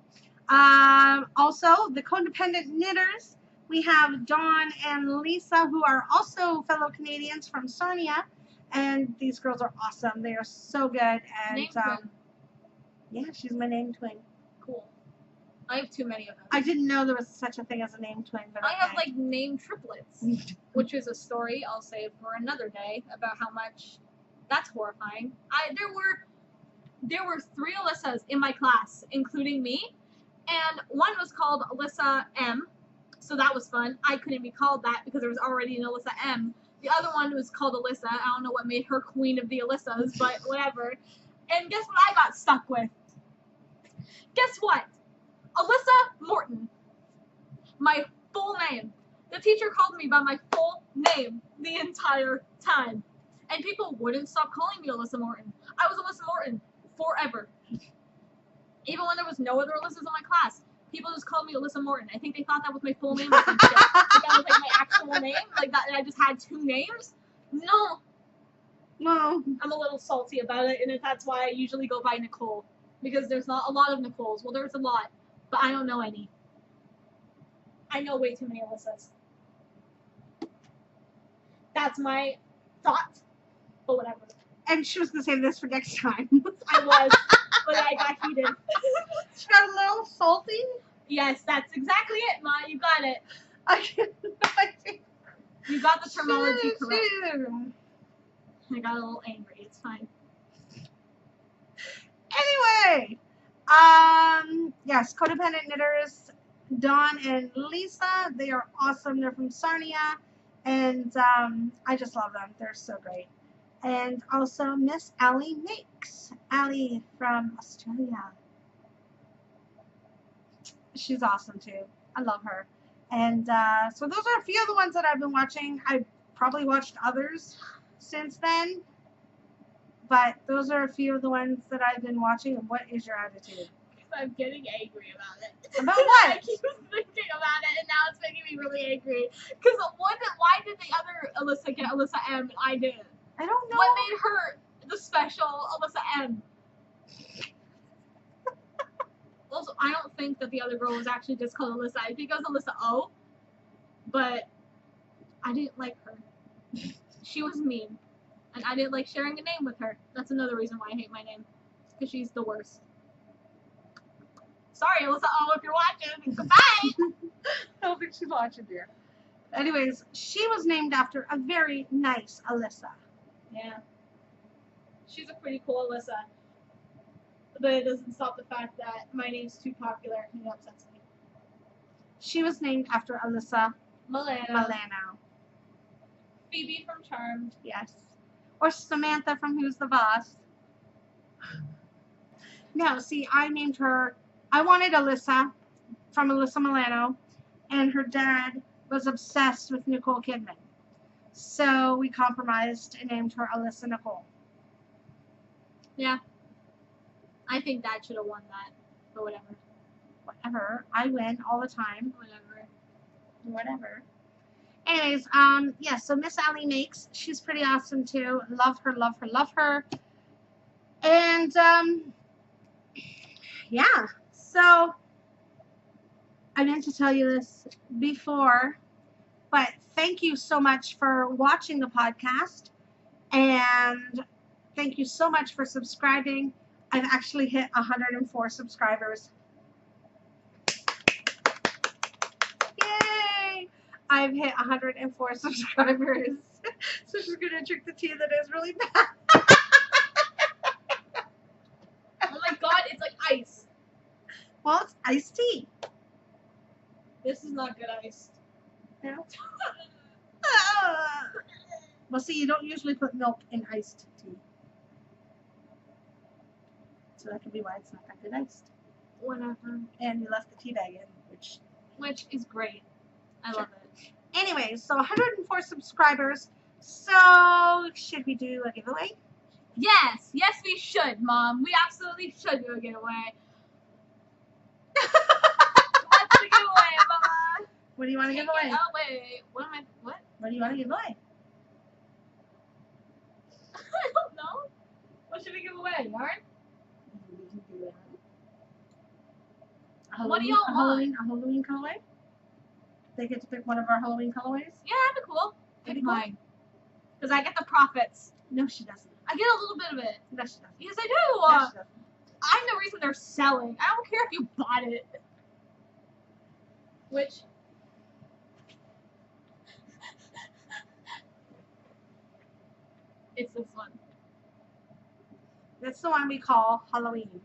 Also, the Codependant Knitters, we have Dawn and Lisa, who are also fellow Canadians from Sarnia, and these girls are awesome. They are so good, and Name twin. yeah, she's my name twin. Cool. I have too many of them. I didn't know there was such a thing as a name twin, but I okay. have like name triplets, which is a story I'll save for another day about how much that's horrifying. There were 3 Alyssas in my class, including me, and one was called Alyssa M, So that was fun. I couldn't be called that because there was already an Alyssa M. The other one was called Alyssa. I don't know what made her queen of the Alyssas, but whatever. And guess what I got stuck with? Guess what? Alyssa Morton. My full name. The teacher called me by my full name the entire time. And people wouldn't stop calling me Alyssa Morton. I was Alyssa Morton forever. Even when there was no other Alyssas in my class, people just called me Alyssa Morton. I think they thought that was my full name. Like that was like my actual name. Like that, and I just had 2 names. No. I'm a little salty about it, and that's why I usually go by Nicole. Because there's not a lot of Nicoles. Well, there's a lot, but I don't know any. I know way too many Alyssas. That's my thought. But whatever. And she was going to say this for next time. I was, but I got heated. She got a little salty? Yes, that's exactly it, Ma. You got it. You got the terminology correct. I got a little angry. It's fine. Anyway, yes, Codependant Knitters, Dawn and Lisa, they are awesome. They're from Sarnia, and I just love them. They're so great. And also Miss Allie Makes. Allie from Australia. She's awesome too. I love her. And so those are a few of the ones that I've been watching. I've probably watched others since then. But those are a few of the ones that I've been watching. And what is your attitude? I'm getting angry about it. About what? I keep thinking about it, and now it's making me really angry. Because why did the other Alyssa get Alyssa M and I didn't? I don't know. What made her the special Alyssa M? Also, I don't think that the other girl was actually just called Alyssa. I think it was Alyssa O. But I didn't like her. She was mean. And I didn't like sharing a name with her. That's another reason why I hate my name. Because she's the worst. Sorry, Alyssa O, if you're watching. Goodbye! I don't think she's watching, dear. Anyways, she was named after a very nice Alyssa. Yeah. She's a pretty cool Alyssa. But it doesn't stop the fact that my name's too popular and it upsets me. She was named after Alyssa Milano. Phoebe from Charmed. Yes. Or Samantha from Who's the Boss. Now, see, I named her, I wanted Alyssa from Alyssa Milano, and her dad was obsessed with Nicole Kidman. So we compromised and named her Alyssa Nicole. Yeah. I think Dad should have won that. But whatever. Whatever. I win all the time. Whatever. Anyways, yeah, so Miss Allie Makes, she's pretty awesome too. Love her, love her, love her. And, yeah, so I meant to tell you this before, but thank you so much for watching the podcast, and thank you so much for subscribing. I've actually hit 104 subscribers. Yay! I've hit 104 subscribers. So she's going to drink the tea that is really bad. Oh my god, it's like ice. Well, it's iced tea. This is not good ice. No? Well, see, you don't usually put milk in iced tea. So that could be why it's not that good iced. Whatever. And you left the tea bag in, Which is great. I love it. Anyways, so 104 subscribers. So, should we do a giveaway? Yes, yes we should, Mom. We absolutely should do a giveaway. What's the giveaway, Mama? What do you want to give away? Oh, wait. What? What do you want to give away? I don't know. What should we give away? Yarn? What do y'all want? A Halloween colorway? They get to pick one of our Halloween colorways? Yeah, that'd be cool. That'd Pick be cool. mine. Because I get the profits. No, she doesn't. I get a little bit of it. No, she doesn't. Yes, I do. No, she doesn't. I'm the reason they're selling. I don't care if you bought it. Which? It's this one. That's the one we call Halloween.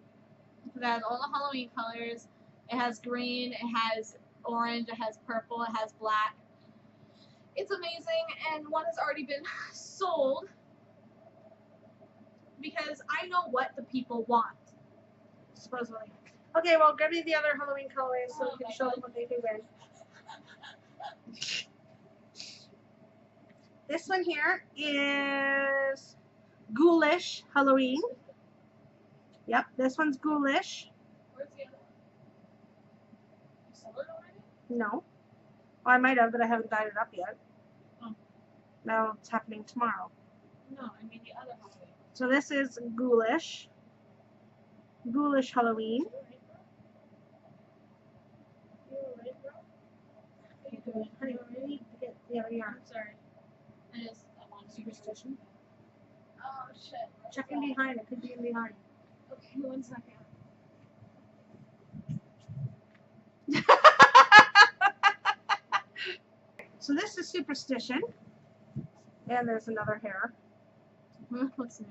It has all the Halloween colors. It has green. It has orange, it has purple, it has black. It's amazing, and one has already been sold because I know what the people want. Supposedly. Okay, well, give me the other Halloween colorways so Oh we can my show God. them what they can win. This one here is Ghoulish Halloween. Yep, this one's Ghoulish. Where's the other one? You sold it already? No. Well, I might have, but I haven't dyed it up yet. Oh. No, it's happening tomorrow. No, I mean the other Halloween. So this is Ghoulish. Ghoulish Halloween. You alright, bro? What are you doing? Honey, we need to get the other yarn. I'm sorry. I want Superstition. Oh shit. Checking behind. It could be in behind. Okay, 1 second. So this is Superstition. And there's another hair. What's new?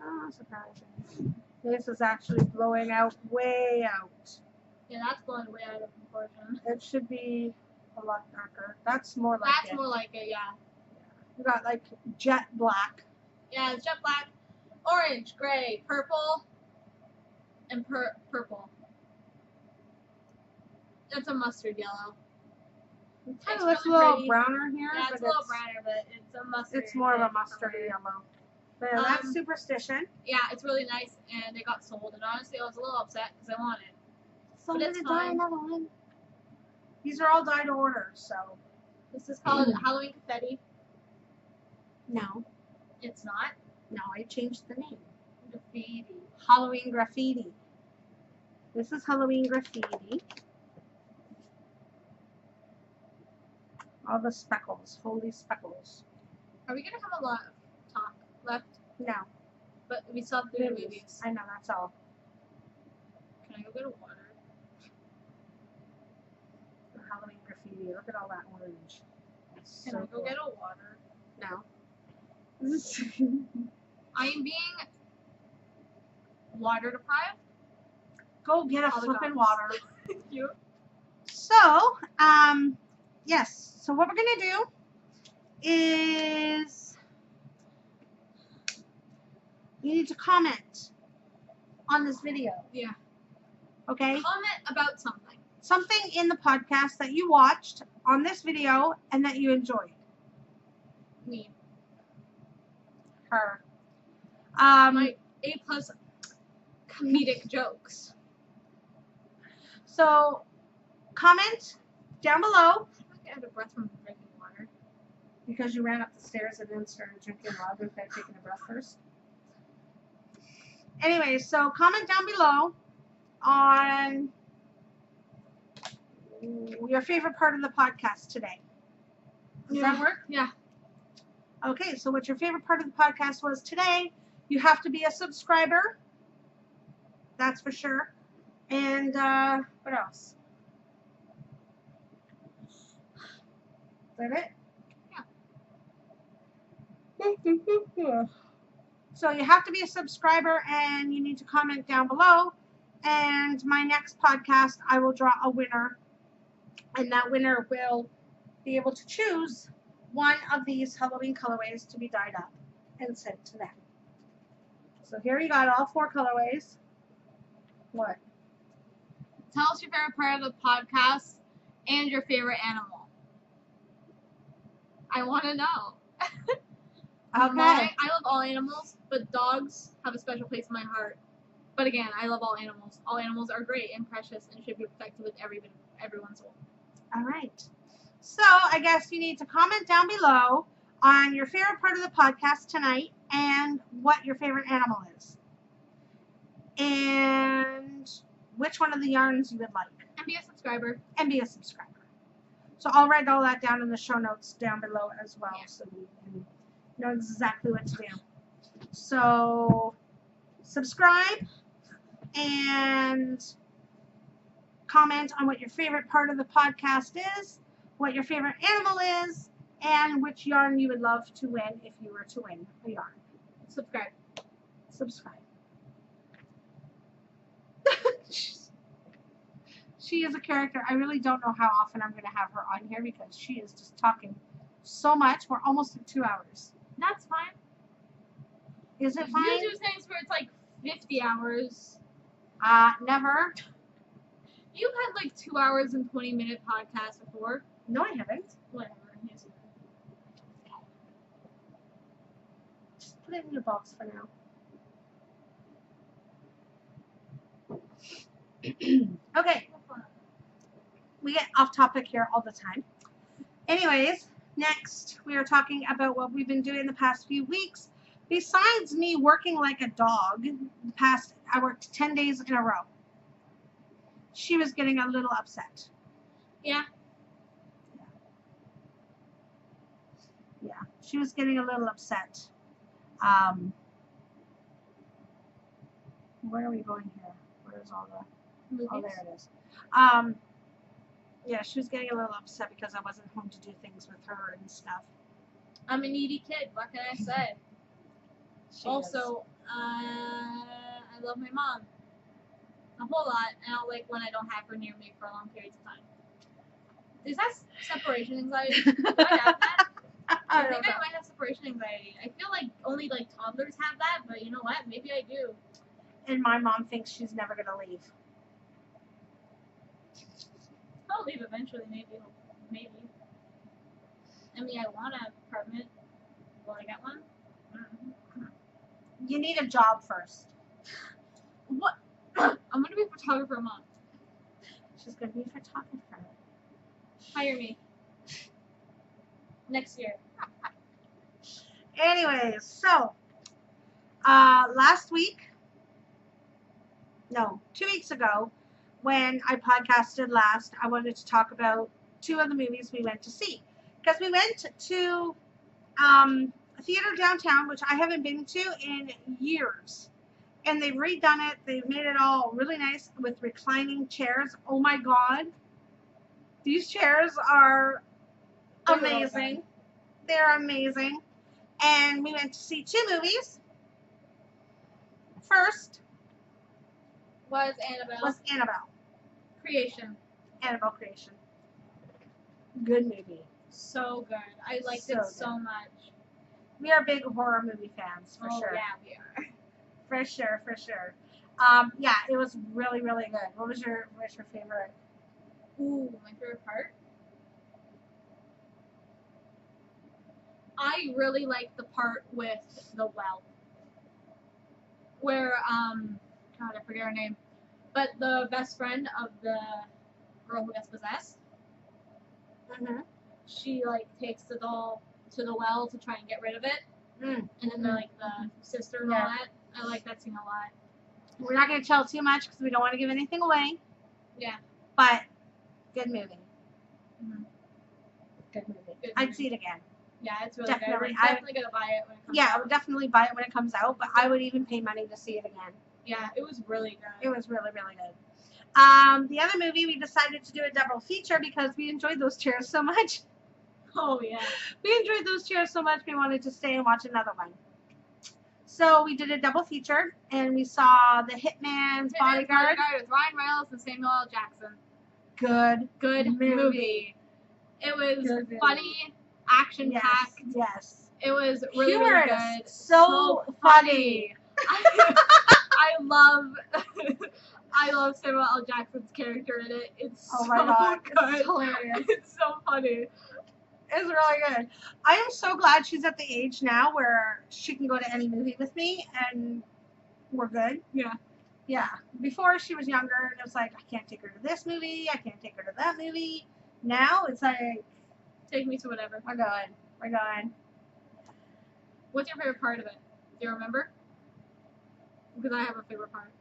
Oh, surprising. This is actually blowing out way out. Yeah, that's blowing way out of proportion. It should be a lot darker. That's more like That's it. more like it, yeah. You got like jet black. Yeah, it's jet black, orange, gray, purple, and purple. It's a mustard yellow. It kind It's of looks really a little pretty. browner here, Yeah, but it's a little browner, but it's a mustard. it's more of a mustard color. yellow. But yeah, that's Superstition. Yeah, it's really nice, and it got sold. And honestly, I was a little upset because I wanted it. So But I'm it's gonna dye fine. another one. These are all dyed to order, so This is called Halloween Confetti. no, It's not. no, I changed the name. Graffiti. Halloween Graffiti. This is Halloween Graffiti. All the speckles, holy speckles. Are we gonna have a lot of talk left? No, But we still have to do the movies. I know, that's all. Can I go get a water? The Halloween Graffiti. Look at all that orange. That's Can I so go cool. get a water? No. I am being water deprived. Go get a All the flippin' gums. water. Thank you. So, yes. So what we're gonna do is you need to comment on this video. Yeah. Okay? Comment about something. Something in the podcast that you watched on this video and that you enjoyed. Me. Her. My A+ comedic jokes. So comment down below I feel like I have a breath from drinking water. because you ran up the stairs and then started drinking water without taking a breath first. Anyway, so comment down below on your favorite part of the podcast today. Does that work? Yeah. Okay, so what your favorite part of the podcast was today, you have to be a subscriber. That's for sure. And what else? Is that it? Yeah. So you have to be a subscriber and you need to comment down below. And my next podcast, I will draw a winner. And that winner will be able to choose one of these Halloween colorways to be dyed up and sent to them. So here you got all 4 colorways. What? Tell us your favorite part of the podcast and your favorite animal. I want to know. Okay. I love all animals, but dogs have a special place in my heart. But again, I love all animals. All animals are great and precious and should be protected with everyone's soul. All right. So I guess you need to comment down below on your favorite part of the podcast tonight and what your favorite animal is. And which one of the yarns you would like. And be a subscriber. And be a subscriber. So I'll write all that down in the show notes down below as well, Yeah. so you can know exactly what to do. So subscribe and comment on what your favorite part of the podcast is, what your favorite animal is, and which yarn you would love to win if you were to win a yarn. Subscribe. Subscribe. She she is a character. I really don't know how often I'm going to have her on here because she is just talking so much. We're almost at 2 hours. That's fine. Is it fine? You do things where it's like 50 hours. Never. You've had like 2 hours and 20-minute podcasts before. No, I haven't. Whatever. Yes, Just put it in your box for now. Okay. We get off topic here all the time. Anyways, next we are talking about what we've been doing the past few weeks. Besides me working like a dog, I worked 10 days in a row. She was getting a little upset. Yeah. Yeah, she was getting a little upset. Where are we going here? Where's all the... Movies. Oh, there it is. Yeah, she was getting a little upset because I wasn't home to do things with her and stuff. I'm a needy kid. What can I say? Also, I love my mom a whole lot, and I don't like when I don't have her near me for long periods of time. Is that separation anxiety? Do I have that? I think I might have separation anxiety. I feel like only like toddlers have that, but you know what? Maybe I do. And my mom thinks she's never gonna leave. I'll leave eventually, maybe. Maybe. I mean, I want an apartment. Will I get one? You need a job first. What? I'm gonna be a photographer, Mom. She's gonna be a photographer. Hire me. Next year. Anyways, so two weeks ago, when I podcasted last, I wanted to talk about 2 of the movies we went to see. Because we went to a theater downtown, which I haven't been to in years. And they've redone it. They've made it all really nice with reclining chairs. Oh my God. These chairs are amazing. They're amazing. And we went to see 2 movies. First was Annabelle. Creation. Annabelle Creation. Good movie. So good. I liked it so much. We are big horror movie fans, for sure. Yeah, we are. For sure, for sure. Yeah, it was really, really good. What was your favorite? Ooh, my favorite part? I really liked the part with the well. Where, God, I forget her name. But the best friend of the girl who gets possessed, she, like, takes the doll to the well to try and get rid of it. And then they're, like, the sister and all that. I like that scene a lot. We're not going to tell too much because we don't want to give anything away. Yeah. But, good movie. Good movie. Good I'd movie. see it again. Yeah, it's really Definitely. good. We're definitely going to buy it when it comes out. Yeah, I would definitely buy it when it comes out, but I would even pay money to see it again. Yeah, it was really good. It was really, really good. The other movie, we decided to do a double feature because we enjoyed those chairs so much. Oh, yeah. We enjoyed those chairs so much, we wanted to stay and watch another one. So we did a double feature, and we saw The Hitman's Bodyguard. With Ryan Reynolds and Samuel L. Jackson. Good movie. It was funny, action-packed. Yes. It was really, humorous. Really good. So funny. I love Samuel L. Jackson's character in it. It's oh my God. good. It's hilarious. It's so funny. It's really good. I am so glad she's at the age now where she can go to any movie with me and we're good. Yeah. Yeah. Before she was younger and it was like, I can't take her to this movie. I can't take her to that movie. Now it's like, take me to whatever. We're going. We're going. What's your favorite part of it? Do you remember? Because I have a favorite part.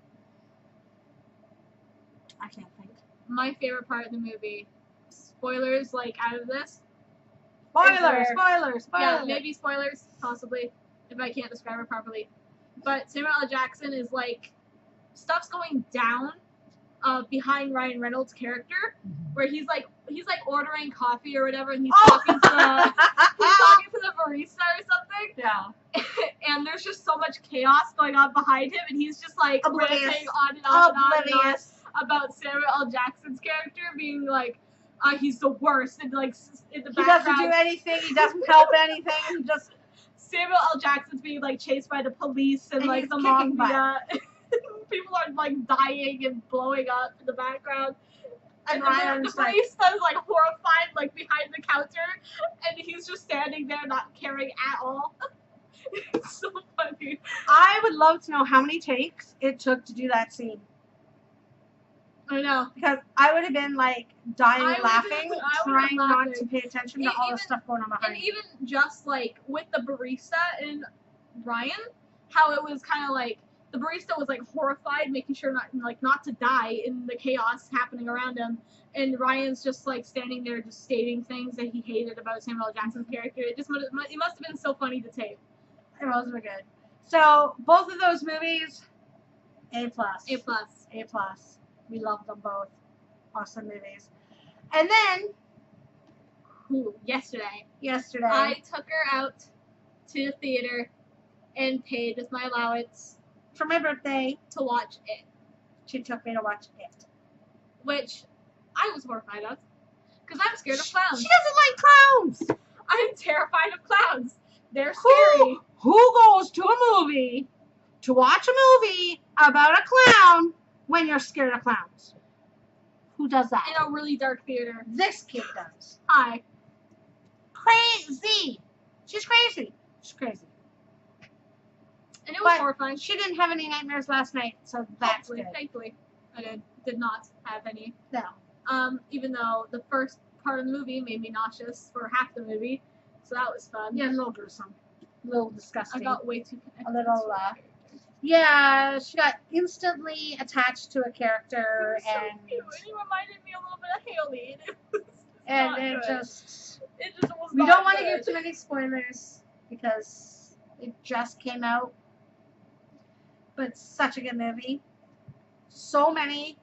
I can't think. My favorite part of the movie. Spoilers, like, out of this. Spoilers. Yeah, maybe spoilers, possibly, if I can't describe it properly. But Samuel L. Jackson is like, stuff's going down behind Ryan Reynolds' character, where he's like ordering coffee or whatever, and he's talking to the barista or something. Yeah. And there's just so much chaos going on behind him, and he's just like oblivious. riffing on and on and on. about Samuel L. Jackson's character being like, he's the worst, and like in the He background. doesn't do anything. He doesn't help anything. He just Samuel L. Jackson's being like chased by the police and like he's the kicking mafia. People are like dying and blowing up in the background. And the Ryan's like, barista is like horrified, like behind the counter, and he's just standing there not caring at all. It's so funny. I would love to know how many takes it took to do that scene. I know. Because I would have been like dying laughing, trying not to pay attention to all the stuff going on behind me. me. And even just like with the barista and Ryan, how it was kind of like the barista was like horrified, making sure not to die in the chaos happening around him, and Ryan's just like standing there, just stating things that he hated about Samuel L. Jackson's character. It must have been so funny to tape. It was really good. So both of those movies, A+. A+. A+. We love them both. Awesome movies. And then yesterday I took her out to the theater and paid with my allowance for my birthday to watch it. She took me to watch it, which I was horrified of because I'm scared of clowns. She doesn't like clowns. I'm terrified of clowns. They're scary. Who goes to a movie to watch a movie about a clown when you're scared of clowns? Who does that? In a really dark theater. This kid does. Hi. Crazy. She's crazy. She's crazy. And it was horrifying. She didn't have any nightmares last night, so that's good. Thankfully, I did not have any. No. Even though the first part of the movie made me nauseous for half the movie, so that was fun. Yeah, a little gruesome. A little disgusting. I got way too connected. A little, yeah, she got instantly attached to a character, so cute. And he reminded me a little bit of Haley. It just was we don't want to give too many spoilers because it just came out. But it's such a good movie. So many,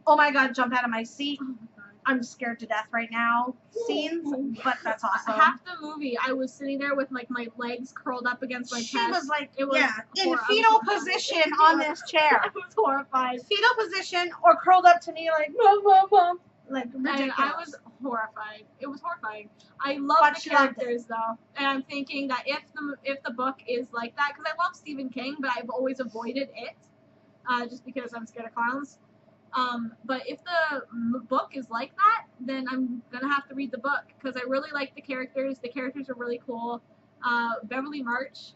oh my god, jump out of my seat. Oh my god. I'm scared to death right now. Scenes, but that's awesome. Half the movie, I was sitting there with like my legs curled up against my chest. She was like, in fetal position on this chair. I was horrified. Fetal position or curled up to me like, mom, mom, mom. Like, ridiculous. I was horrified. It was horrifying. I love the characters though, and I'm thinking that if the book is like that, because I love Stephen King, but I've always avoided it, just because I'm scared of clowns. But if the book is like that, then I'm gonna have to read the book because I really like the characters. The characters are really cool. Beverly March,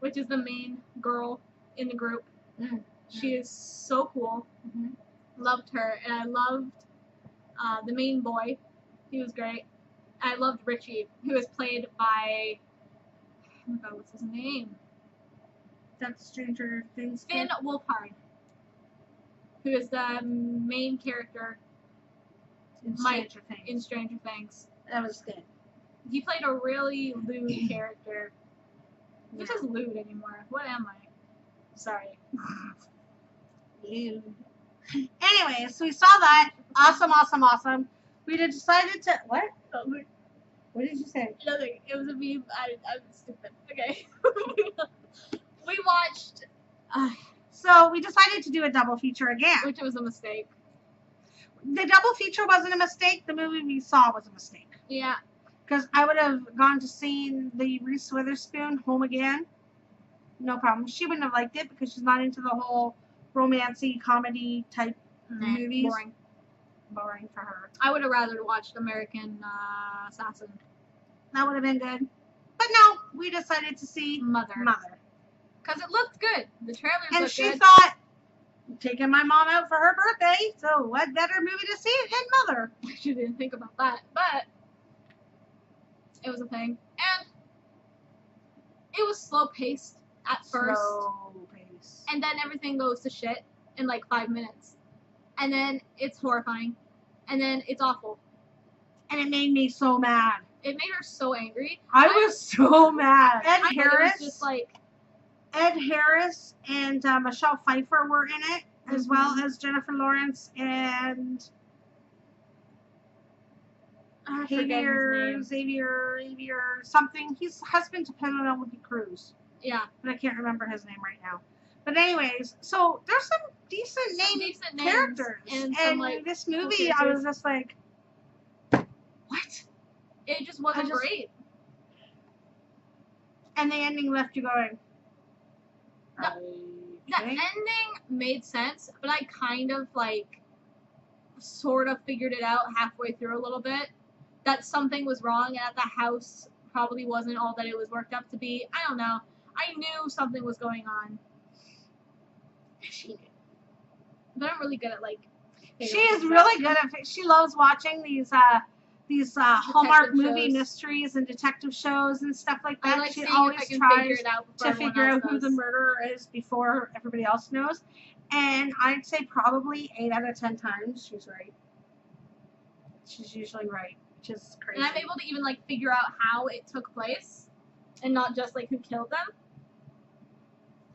which is the main girl in the group, she is so cool. Loved her, and I loved the main boy. He was great. I loved Richie, who was played by, oh my god, what's his name? That's Stranger Things. Finn Wolfhard, who is the main character in Stranger Things. In Stranger Things. That was good. He played a really lewd character. Who says lewd anymore? What am I? Sorry. Lewd. Anyway, so we saw that. Awesome, awesome, awesome. We decided to... What? What did you say? Nothing. It was a meme. I'm stupid. Okay. We watched... So we decided to do a double feature again. Which was a mistake. The double feature wasn't a mistake. The movie we saw was a mistake. Yeah. Because I would have gone to see the Reese Witherspoon Home Again. No problem. She wouldn't have liked it because she's not into the whole romancy comedy type movies. Boring for her. I would have rather watched American Assassin. That would have been good. But no, we decided to see Mother. Because it looked good. The trailers looked good. And she thought, taking my mom out for her birthday, so what better movie to see than Mother? She didn't think about that, but it was a thing. And it was slow-paced at first. Slow-paced. And then everything goes to shit in like 5 minutes. And then it's horrifying. And then it's awful. And it made me so mad. It made her so angry. I was so mad. Ed Harris and Michelle Pfeiffer were in it, as well as Jennifer Lawrence and Xavier something. He's husband to Penelope Cruz. Yeah. But I can't remember his name right now. But anyways, so there's some decent named names characters. and And like this movie, I was just like, what? It just wasn't great. And the ending left you going. The ending made sense, but I kind of like sort of figured it out halfway through a little bit. That something was wrong and that the house probably wasn't all that it was worked up to be. I don't know. I knew something was going on. She knew. But I'm really good at like. She is really good at. She loves watching these Hallmark movie mysteries and detective shows and stuff like that. Like she always tries to figure out who the does. murderer is before everybody else knows. And I'd say probably 8 out of 10 times she's right. She's usually right, which is crazy. And I'm able to even like figure out how it took place, and not just like who killed them.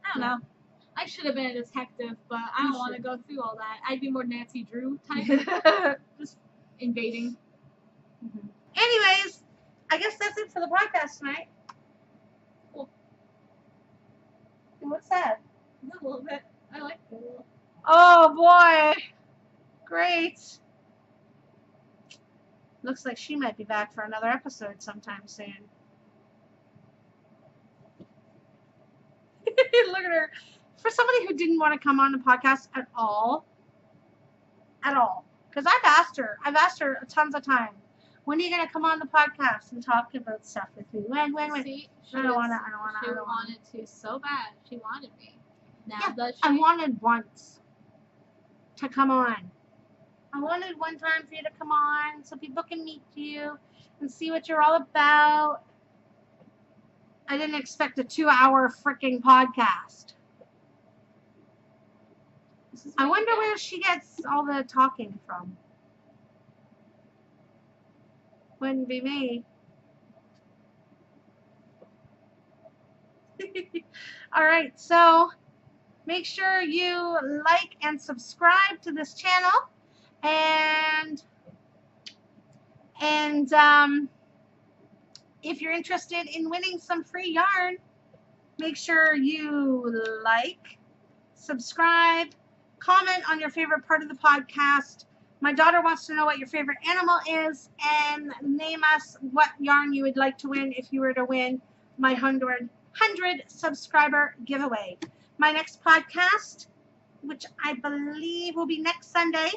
I don't know. I should have been a detective, but I don't want to go through all that. I'd be more Nancy Drew type, just invading. Mm-hmm. Anyways, I guess that's it for the podcast tonight. Cool. And what's that? A little bit. I like it a little. Oh boy. Great. Looks like she might be back for another episode sometime soon. Look at her. For somebody who didn't want to come on the podcast at all, because I've asked her tons of times, when are you going to come on the podcast and talk about stuff with me? When? See, I don't want to. She wanted to so bad. She wanted me. Now Yeah, does she? I wanted once to come on. I wanted one time for you to come on so people can meet you and see what you're all about. I didn't expect a 2-hour freaking podcast. I wonder where she gets all the talking from. Wouldn't be me. Alright, so make sure you like and subscribe to this channel. And if you're interested in winning some free yarn, make sure you like, subscribe, comment on your favorite part of the podcast. My daughter wants to know what your favorite animal is, and name us what yarn you would like to win if you were to win my 100 subscriber giveaway. My next podcast, which I believe will be next Sunday,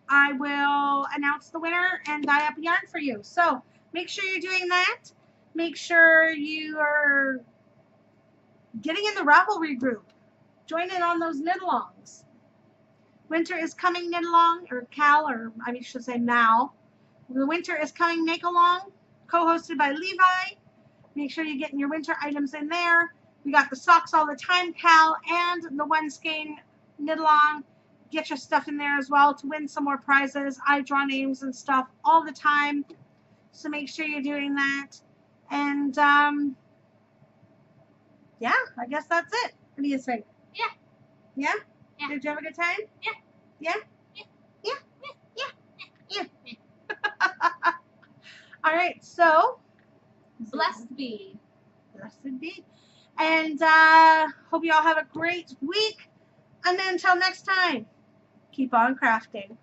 I will announce the winner and dye up yarn for you. So make sure you're doing that. Make sure you are getting in the Ravelry group. Join in on those knit-alongs. Winter is coming knit-along, or KAL, or I should say Mal. The Winter is Coming Make-Along, co-hosted by Levi. Make sure you're getting your winter items in there. We got the Socks All the Time KAL and the One Skein knit-along. Get your stuff in there as well to win some more prizes. I draw names and stuff all the time, so make sure you're doing that. And yeah, I guess that's it. What do you think? Yeah. Yeah? Yeah. Did you have a good time? Yeah. Yeah? Yeah. Yeah. All right, so Blessed be. Blessed be. And hope you all have a great week. And until next time, keep on crafting.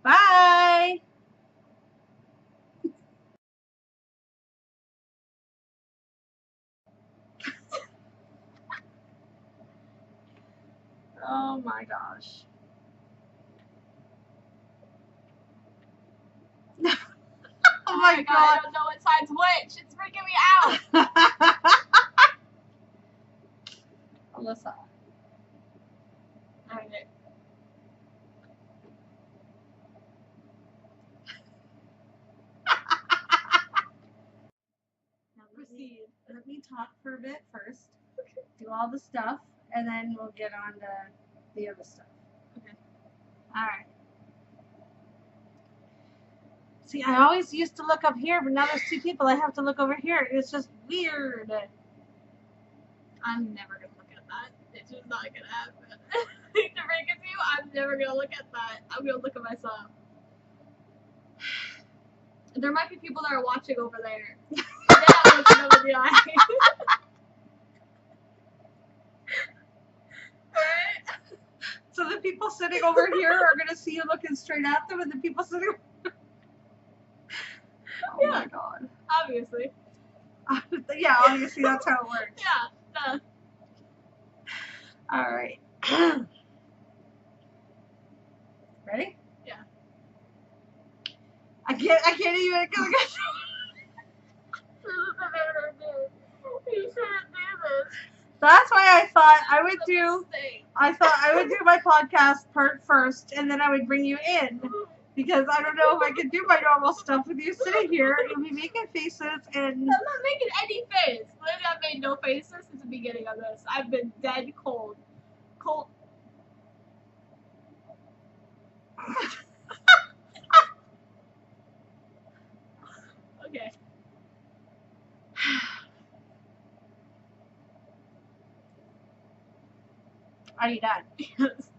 Bye. Oh my gosh. Oh my god. I don't know what side's which. It's freaking me out. Alyssa. Okay. Now proceed. Let me talk for a bit first. Okay. Do all the stuff, and then we'll get on to the other stuff. Okay. All right. See, I always used to look up here, but now there's 2 people. I have to look over here. It's just weird. I'm never gonna look at that. It's just not gonna happen. To break it to you, I'm never gonna look at that. I'm gonna look at myself. There might be people that are watching over there. They're not looking over the eye. So the people sitting over here are gonna see you looking straight at them, and the people sitting. Oh Yeah. my god. Obviously. Yeah, obviously that's how it works. Yeah. All right. Ready? Yeah. I can't even. That's why I thought I would do my podcast part first, and then I would bring you in, because I don't know if I could do my normal stuff with you sitting here and be making faces and. I'm not making any face. Literally, I've made no faces since the beginning of this. I've been dead cold. Okay. Are you done? Yes.